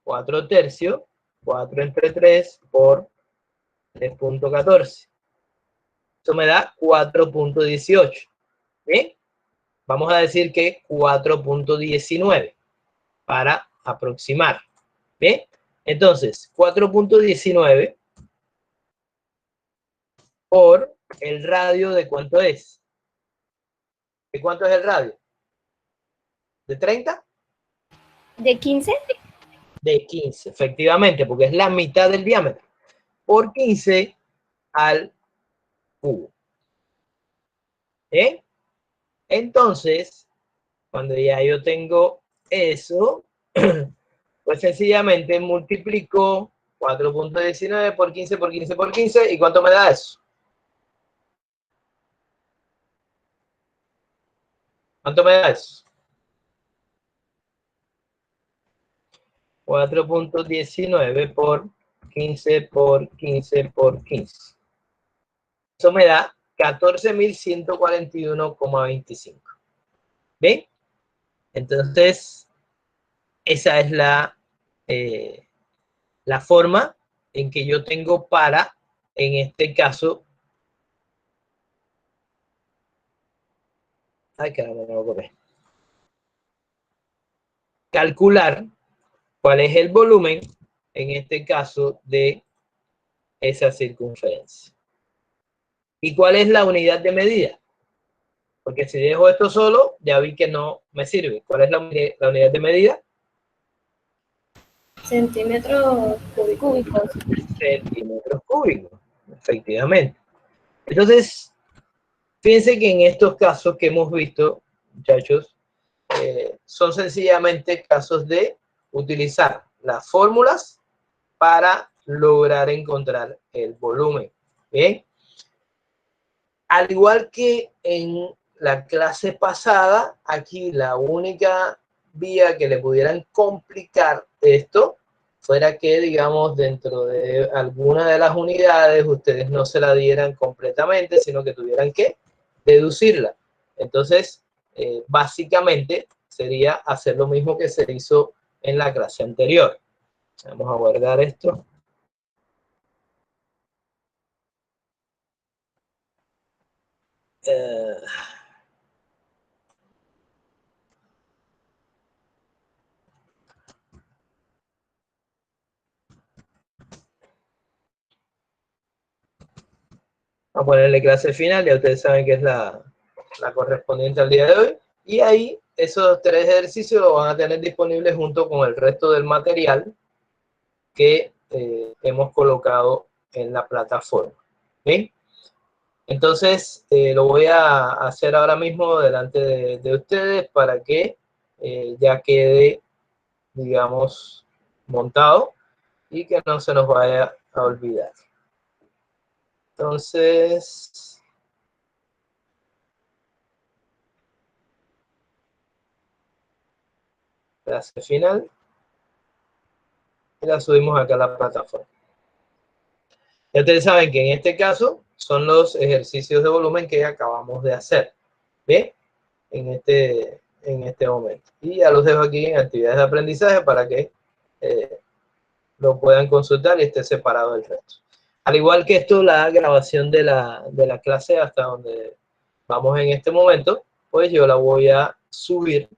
4 tercios, 4 entre 3 por 3.14. Eso me da 4.18. ¿Bien? Vamos a decir que 4.19 para aproximar. ¿Bien? Entonces, 4.19 por el radio de cuánto es. ¿De cuánto es el radio? ¿De 30? ¿De 15? De 15, efectivamente, porque es la mitad del diámetro. Por 15 al cubo. ¿Eh? Entonces, cuando ya yo tengo eso, pues sencillamente multiplico 4.19 por 15 por 15 por 15. ¿Y cuánto me da eso? ¿Cuánto me da eso? 4.19 por 15 por 15 por 15. Eso me da 14.141,25. ¿Ven? Entonces, esa es la forma en que yo tengo para, en este caso, ay, caramba, no lo copé, calcular cuál es el volumen, en este caso, de esa circunferencia. ¿Y cuál es la unidad de medida? Porque si dejo esto solo, ya vi que no me sirve. ¿Cuál es la unidad de medida? Centímetros cúbicos. Centímetros cúbicos, efectivamente. Entonces, fíjense que en estos casos que hemos visto, muchachos, son sencillamente casos de utilizar las fórmulas para lograr encontrar el volumen. ¿Bien? Al igual que en la clase pasada, aquí la única vía que le pudieran complicar esto fuera que, digamos, dentro de alguna de las unidades ustedes no se la dieran completamente, sino que tuvieran que deducirla. Entonces, básicamente sería hacer lo mismo que se hizo en la clase anterior. Vamos a guardar esto. A ponerle clase final, ya ustedes saben que es la correspondiente al día de hoy. Y ahí esos 3 ejercicios los van a tener disponibles junto con el resto del material que hemos colocado en la plataforma. ¿Bien? Entonces, lo voy a hacer ahora mismo delante de ustedes para que ya quede, digamos, montado y que no se nos vaya a olvidar. Entonces, clase final, y la subimos acá a la plataforma. Ya ustedes saben que en este caso son los ejercicios de volumen que acabamos de hacer, ¿bien? En este momento. Y ya los dejo aquí en actividades de aprendizaje para que lo puedan consultar y esté separado del resto. Al igual que esto, la grabación de la clase hasta donde vamos en este momento, pues yo la voy a subir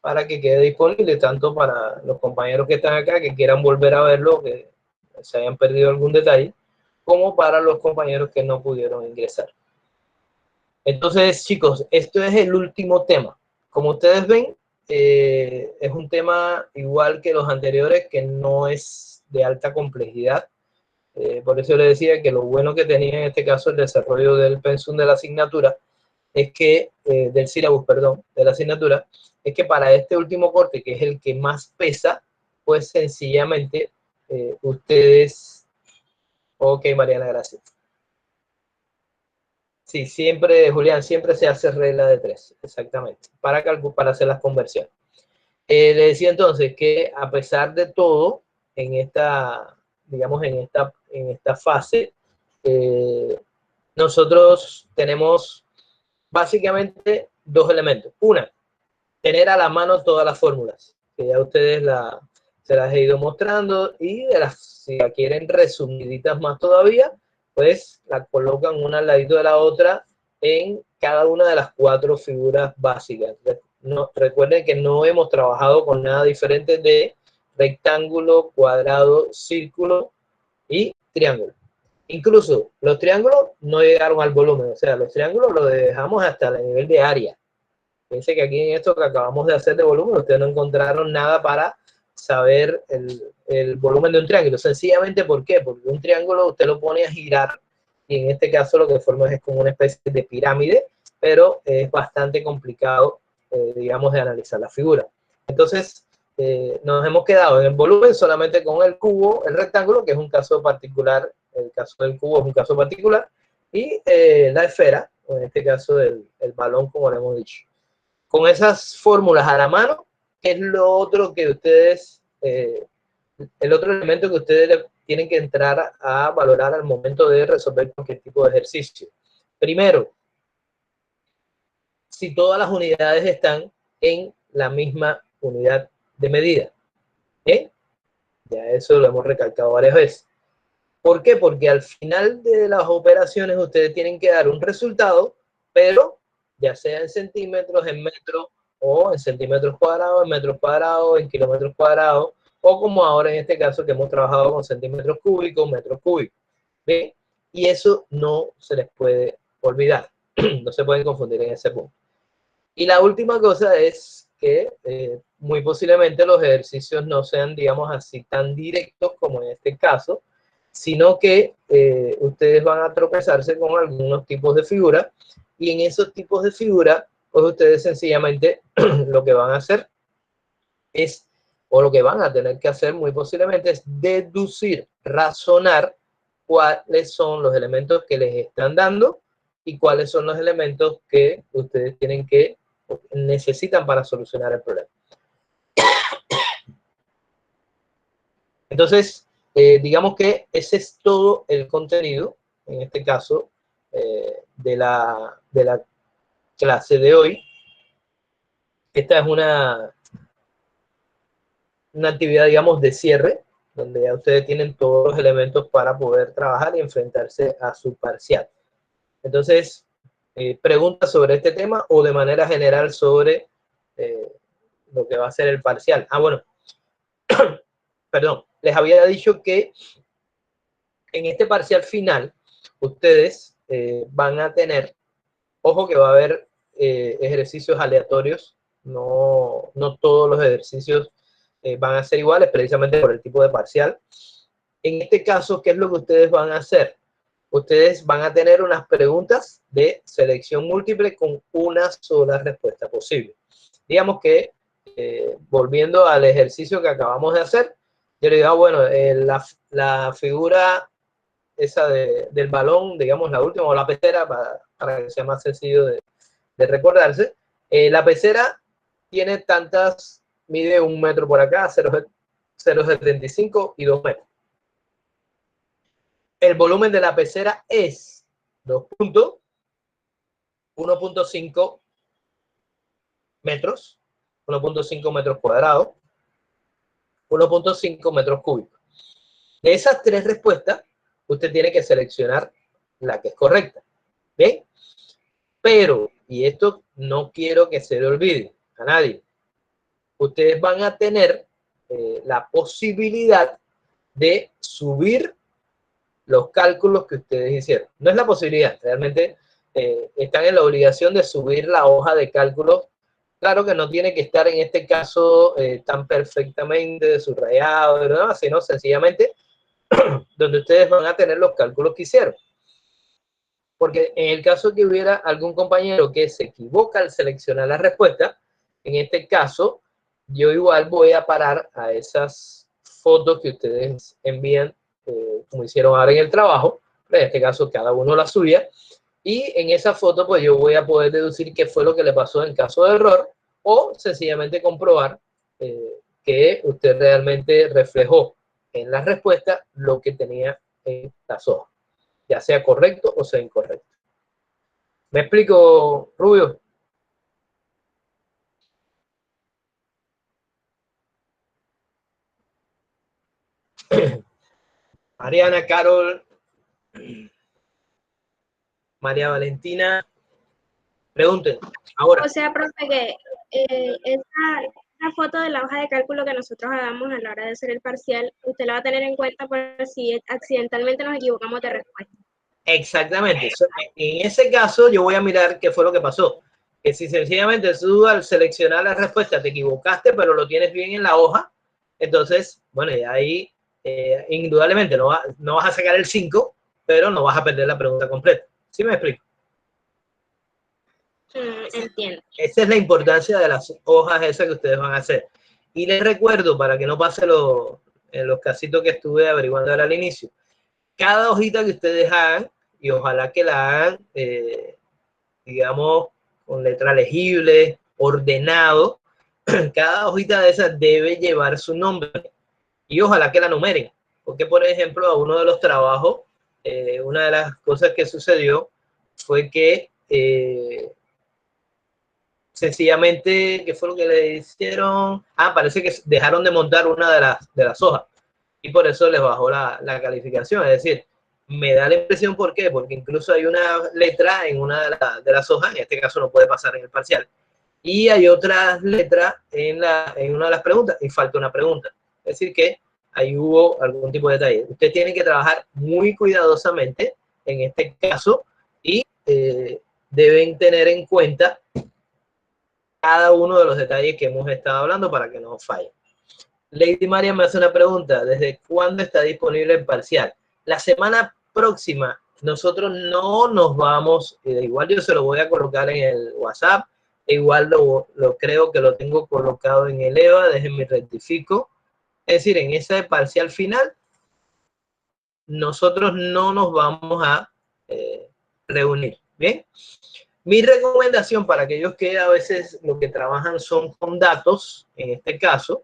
para que quede disponible tanto para los compañeros que están acá, que quieran volver a verlo, que se hayan perdido algún detalle, como para los compañeros que no pudieron ingresar. Entonces, chicos, esto es el último tema. Como ustedes ven, es un tema igual que los anteriores, que no es de alta complejidad. Por eso les decía que lo bueno que tenía en este caso el desarrollo del pensum de la asignatura es que, del sílabus, perdón, de la asignatura, es que para este último corte, que es el que más pesa, pues sencillamente ustedes... Ok, Mariana, gracias. Sí, siempre, Julián, siempre se hace regla de 3, exactamente, para hacer las conversiones. Le decía entonces que a pesar de todo, en esta, digamos, en esta fase, nosotros tenemos básicamente 2 elementos. Una, tener a la mano todas las fórmulas, que ya ustedes se las he ido mostrando, y si la quieren resumiditas más todavía, pues la colocan una al ladito de la otra en cada una de las 4 figuras básicas. Recuerden que no hemos trabajado con nada diferente de rectángulo, cuadrado, círculo y triángulo. Incluso los triángulos no llegaron al volumen, o sea, los triángulos los dejamos hasta el nivel de área. Fíjense que aquí en esto que acabamos de hacer de volumen, ustedes no encontraron nada para saber el volumen de un triángulo. Sencillamente, ¿por qué? Porque un triángulo usted lo pone a girar y en este caso lo que forma es como una especie de pirámide, pero es bastante complicado, digamos, de analizar la figura. Entonces, nos hemos quedado en el volumen solamente con el cubo, el rectángulo, que es un caso particular, el caso del cubo es un caso particular, y la esfera, o en este caso el balón, como le hemos dicho. Con esas fórmulas a la mano, ¿qué es lo otro que ustedes, el otro elemento que ustedes tienen que entrar a valorar al momento de resolver cualquier tipo de ejercicio. Primero, si todas las unidades están en la misma unidad de medida. Ya eso lo hemos recalcado varias veces. ¿Por qué? Porque al final de las operaciones ustedes tienen que dar un resultado, pero ya sea en centímetros, en metros, o en centímetros cuadrados, en metros cuadrados, en kilómetros cuadrados, o como ahora en este caso que hemos trabajado con centímetros cúbicos, metros cúbicos. ¿Bien? Y eso no se les puede olvidar. No se pueden confundir en ese punto. Y la última cosa es que muy posiblemente los ejercicios no sean, digamos así, tan directos como en este caso, sino que ustedes van a tropezarse con algunos tipos de figuras, y en esos tipos de figuras, pues ustedes sencillamente lo que van a hacer es, o lo que van a tener que hacer muy posiblemente es deducir, razonar cuáles son los elementos que les están dando y cuáles son los elementos que ustedes tienen que, necesitan para solucionar el problema. Entonces, digamos que ese es todo el contenido, en este caso, de la clase de hoy. Esta es una actividad, digamos, de cierre, donde ya ustedes tienen todos los elementos para poder trabajar y enfrentarse a su parcial. Entonces, preguntas sobre este tema o de manera general sobre lo que va a ser el parcial. Ah, bueno, perdón, les había dicho que en este parcial final ustedes van a tener, ojo que va a haber ejercicios aleatorios, no todos los ejercicios van a ser iguales precisamente por el tipo de parcial. En este caso, ¿qué es lo que ustedes van a hacer? Ustedes van a tener unas preguntas de selección múltiple con una sola respuesta posible. Digamos que, volviendo al ejercicio que acabamos de hacer, yo le digo, bueno, la figura esa del balón, digamos la última, o la pecera, para que sea más sencillo de recordarse. La pecera tiene tantas, mide 1 metro por acá, 0,75 y 2 metros. El volumen de la pecera es 1.5 metros, 1.5 metros cuadrados, 1.5 metros cúbicos. De esas 3 respuestas, usted tiene que seleccionar la que es correcta. ¿Bien? Pero, y esto no quiero que se le olvide a nadie, ustedes van a tener la posibilidad de subir los cálculos que ustedes hicieron. No es la posibilidad, realmente están en la obligación de subir la hoja de cálculos. Claro que no tiene que estar en este caso tan perfectamente subrayado, ¿no? Sino sencillamente donde ustedes van a tener los cálculos que hicieron. Porque en el caso que hubiera algún compañero que se equivoca al seleccionar la respuesta, en este caso, yo igual voy a parar a esas fotos que ustedes envían, como hicieron ahora en el trabajo, en este caso cada uno la suya, y en esa foto pues yo voy a poder deducir qué fue lo que le pasó en caso de error, o sencillamente comprobar que usted realmente reflejó en la respuesta lo que tenía en las hojas, ya sea correcto o sea incorrecto. ¿Me explico, Rubio? Mariana, Carol, María Valentina, pregunten. Ahora. O sea, profe, que esa foto de la hoja de cálculo que nosotros hagamos a la hora de hacer el parcial, usted la va a tener en cuenta por si accidentalmente nos equivocamos de respuesta. Exactamente. En ese caso, yo voy a mirar qué fue lo que pasó. Que si sencillamente tú al seleccionar la respuesta te equivocaste, pero lo tienes bien en la hoja, entonces, bueno, y ahí indudablemente no vas a sacar el 5, pero no vas a perder la pregunta completa. ¿Sí me explico? Entiendo. Esa es la importancia de las hojas esas que ustedes van a hacer. Y les recuerdo, para que no pase en los casitos que estuve averiguando al inicio, cada hojita que ustedes hagan, y ojalá que la hagan, digamos, con letra legible, ordenado, cada hojita de esas debe llevar su nombre. Y ojalá que la numeren, Porque, por ejemplo, a uno de los trabajos, una de las cosas que sucedió fue que sencillamente, ¿qué fue lo que le hicieron? Parece que dejaron de montar una de las hojas y por eso les bajó la calificación. Es decir, me da la impresión, ¿por qué? Porque incluso hay una letra en una de las hojas, en este caso no puede pasar en el parcial, y hay otra letra en una de las preguntas y falta una pregunta. Es decir, que ahí hubo algún tipo de detalle. Usted tiene que trabajar muy cuidadosamente en este caso y deben tener en cuenta cada uno de los detalles que hemos estado hablando para que no falle. Lady María me hace una pregunta: ¿desde cuándo está disponible el parcial? La semana próxima nosotros no nos vamos, igual yo se lo voy a colocar en el WhatsApp, igual lo creo que lo tengo colocado en el EVA, déjenme rectifico. Es decir, en ese parcial final nosotros no nos vamos a reunir, ¿bien? Mi recomendación para aquellos que a veces lo que trabajan son con datos, en este caso,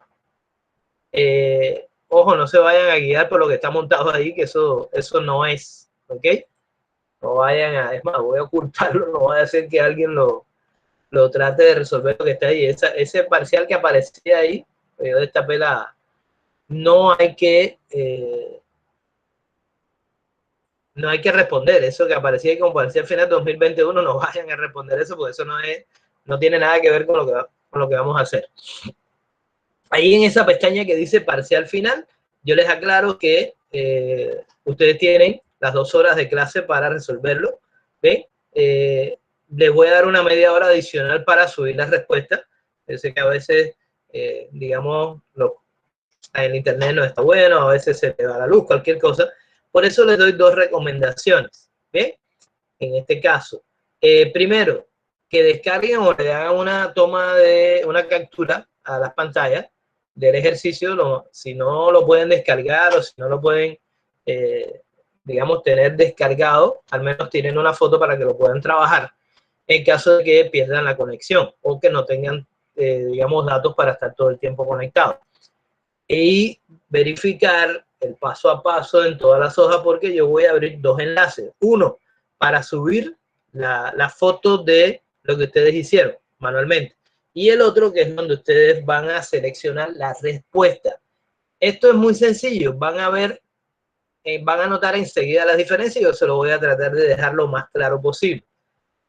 ojo, no se vayan a guiar por lo que está montado ahí, que eso no es, ¿ok? No vayan a, es más, voy a ocultarlo, no voy a hacer que alguien lo trate de resolver lo que está ahí. Ese parcial que aparecía ahí, yo destapé no hay que responder eso que aparecía ahí como parcial final 2021, no vayan a responder eso, porque eso no tiene nada que ver con lo que vamos a hacer. Ahí en esa pestaña que dice parcial final, yo les aclaro que ustedes tienen las 2 horas de clase para resolverlo. ¿Ven? Les voy a dar una media hora adicional para subir las respuestas. Yo sé que a veces, digamos, el internet no está bueno, a veces se te va la luz, cualquier cosa. Por eso les doy 2 recomendaciones. ¿Ven? En este caso, primero, que descarguen o le hagan una captura a las pantallas del ejercicio, si no lo pueden descargar o si no lo pueden, digamos, tener descargado, al menos tienen una foto para que lo puedan trabajar en caso de que pierdan la conexión o que no tengan, digamos, datos para estar todo el tiempo conectados. Y verificar el paso a paso en todas las hojas, porque yo voy a abrir 2 enlaces. Uno, para subir la foto de lo que ustedes hicieron manualmente. Y el otro, que es donde ustedes van a seleccionar la respuesta. Esto es muy sencillo. Van a ver, van a notar enseguida las diferencias. Yo se lo voy a tratar de dejar lo más claro posible.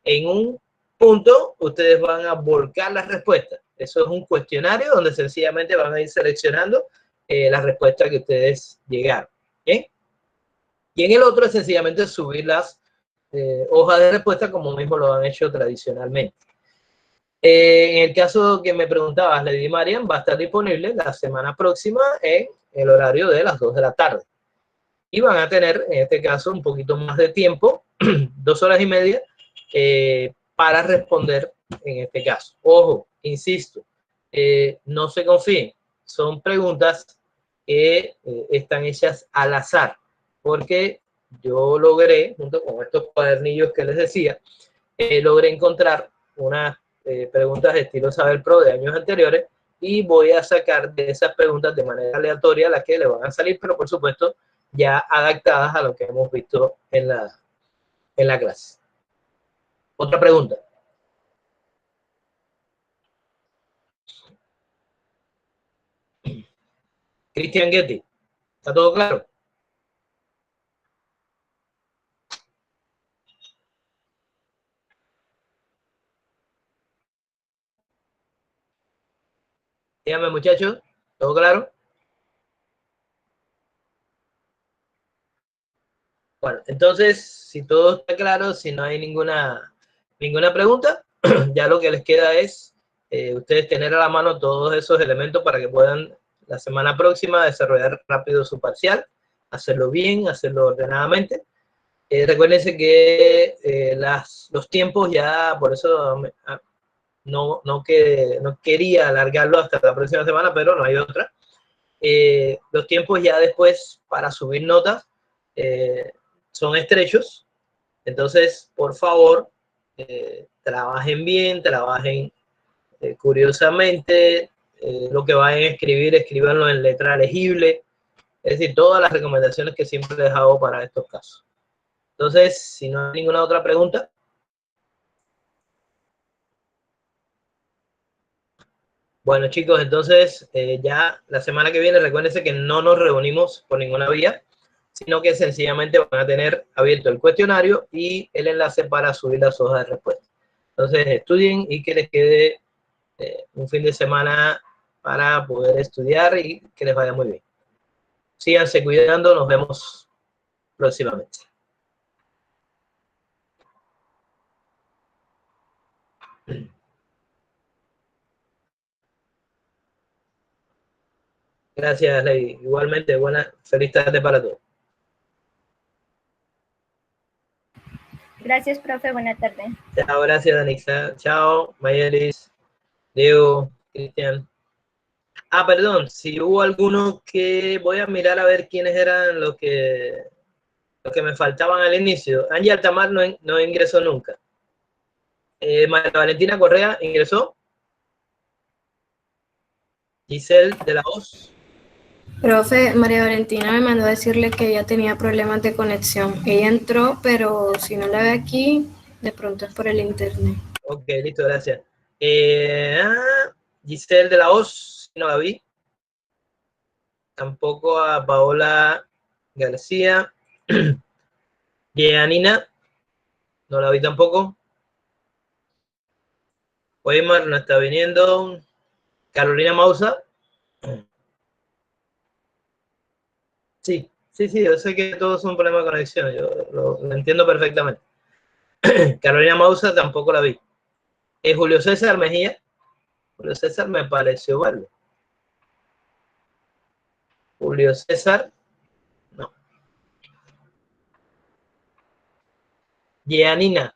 En un punto, ustedes van a volcar las respuestas. Eso es un cuestionario donde sencillamente van a ir seleccionando las respuestas que ustedes llegaron. ¿Bien? Y en el otro es sencillamente subir las hojas de respuesta como mismo lo han hecho tradicionalmente. En el caso que me preguntabas, Lady Marian, va a estar disponible la semana próxima en el horario de las 2 de la tarde. Y van a tener, en este caso, un poquito más de tiempo, 2 horas y media, para responder en este caso. Ojo, insisto, no se confíen. Son preguntas que están hechas al azar, porque yo logré, junto con estos cuadernillos que les decía, logré encontrar unas preguntas de estilo Saber Pro de años anteriores y voy a sacar de esas preguntas de manera aleatoria las que le van a salir, pero por supuesto ya adaptadas a lo que hemos visto en la clase. Otra pregunta. Cristian Getty, ¿está todo claro? Dígame, muchachos, ¿todo claro? Bueno, entonces, si todo está claro, si no hay ninguna pregunta, ya lo que les queda es ustedes tener a la mano todos esos elementos para que puedan la semana próxima desarrollar rápido su parcial, hacerlo bien, hacerlo ordenadamente. Recuérdense que los tiempos ya, por eso no quería alargarlo hasta la próxima semana, pero no hay otra. Los tiempos ya después para subir notas son estrechos, entonces por favor trabajen bien, trabajen curiosamente, lo que vayan a escribir, escríbanlo en letra legible, Es decir, todas las recomendaciones que siempre les hago para estos casos. Entonces, si no hay ninguna otra pregunta. Bueno, chicos, entonces ya la semana que viene recuérdense que no nos reunimos por ninguna vía, sino que sencillamente van a tener abierto el cuestionario y el enlace para subir las hojas de respuesta. Entonces, estudien y que les quede un fin de semana para poder estudiar y que les vaya muy bien. Síganse cuidando, nos vemos próximamente. Gracias, Lady. Igualmente, feliz tarde para todos. Gracias, profe. Buena tarde. Chao, gracias, Danixa. Chao, Mayelis, Diego, Cristian. Ah, perdón, si hubo alguno que voy a mirar a ver quiénes eran los que me faltaban al inicio. Angie Altamar no ingresó nunca. María Valentina Correa ingresó. Giselle de la Hoz. Profe, María Valentina me mandó a decirle que ella tenía problemas de conexión. Ella entró, pero si no la ve aquí, de pronto es por el internet. Ok, listo, gracias. Giselle de la Hoz, no la vi. Tampoco a Paola García. Yeanina, no la vi tampoco. Weimar no está viniendo. Carolina Mausa. Sí, yo sé que todo es un problema de conexión, yo lo entiendo perfectamente. Carolina Mausa tampoco la vi. Julio César Mejía. Julio César me pareció verlo. Julio César, no. Yeanina.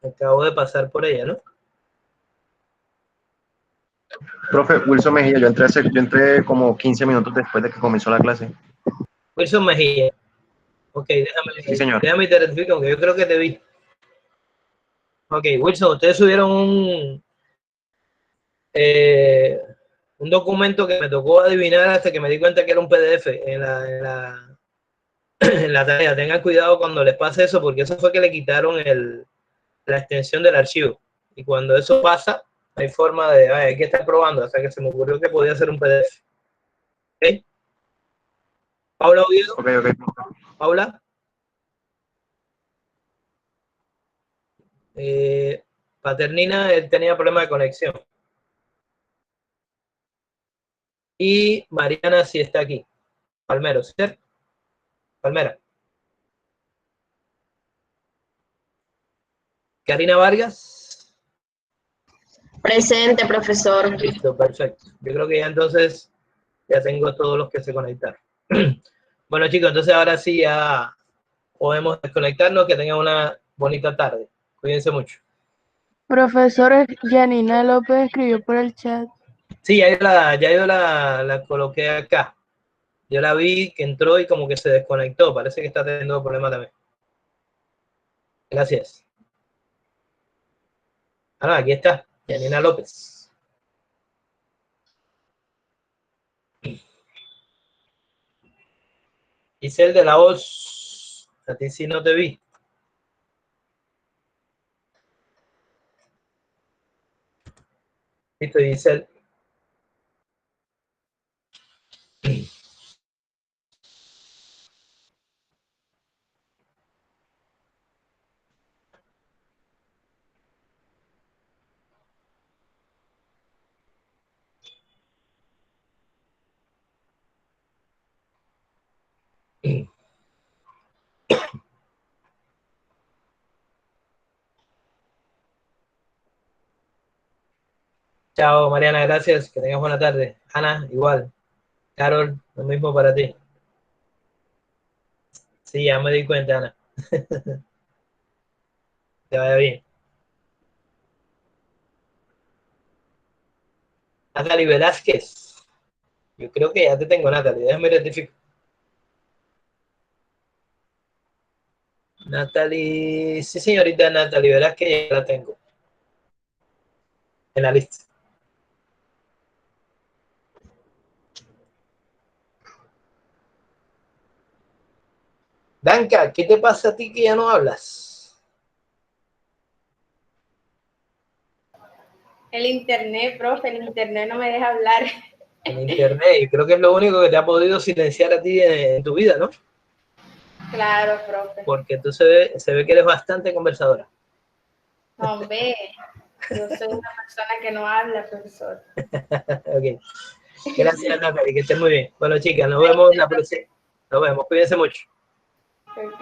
Acabo de pasar por ella, ¿no? Profe, Wilson Mejía, yo entré como 15 minutos después de que comenzó la clase. Wilson Mejía. Ok, Sí, señor. déjame te rectifico, aunque yo creo que te vi. Ok, Wilson, ustedes subieron un documento que me tocó adivinar hasta que me di cuenta que era un PDF en la tarea. Tengan cuidado cuando les pase eso, porque eso fue que le quitaron la extensión del archivo. Y cuando eso pasa, hay forma de, hay que estar probando, hasta que se me ocurrió que podía ser un PDF. ¿Ok? Paula Oviedo. Ok. Paula. Paternina, él tenía problema de conexión. Y Mariana sí está aquí. Palmero, ¿cierto? Palmera. Karina Vargas. Presente, profesor. Listo, perfecto. Yo creo que ya entonces ya tengo todos los que se conectaron. Bueno, chicos, entonces ahora sí ya podemos desconectarnos. Que tengan una bonita tarde. Cuídense mucho. Profesor, Janina López escribió por el chat. Sí, ya yo la coloqué acá. Yo la vi que entró y como que se desconectó. Parece que está teniendo problemas también. Gracias. Ah, aquí está. Janina López. Giselle de la Hoz. A ti sí no te vi. Listo, Giselle. Chao, Mariana, gracias. Que tengas buena tarde. Ana, igual. Carol, lo mismo para ti. Sí, ya me di cuenta, Ana. Te vaya bien. Natalie Velázquez. Yo creo que ya te tengo, Natalie. Déjame rectificar. Natalie, sí, señorita Natalie Velázquez, ya la tengo en la lista. Danka, ¿qué te pasa a ti que ya no hablas? El internet, profe, el internet no me deja hablar. En internet, y creo que es lo único que te ha podido silenciar a ti en tu vida, ¿no? Claro, profe. Porque tú se ve que eres bastante conversadora. No, hombre, yo soy una persona que no habla, profesor. Ok. Gracias, Natalie, que estés muy bien. Bueno, chicas, nos vemos la próxima. Nos vemos, cuídense mucho. Ok.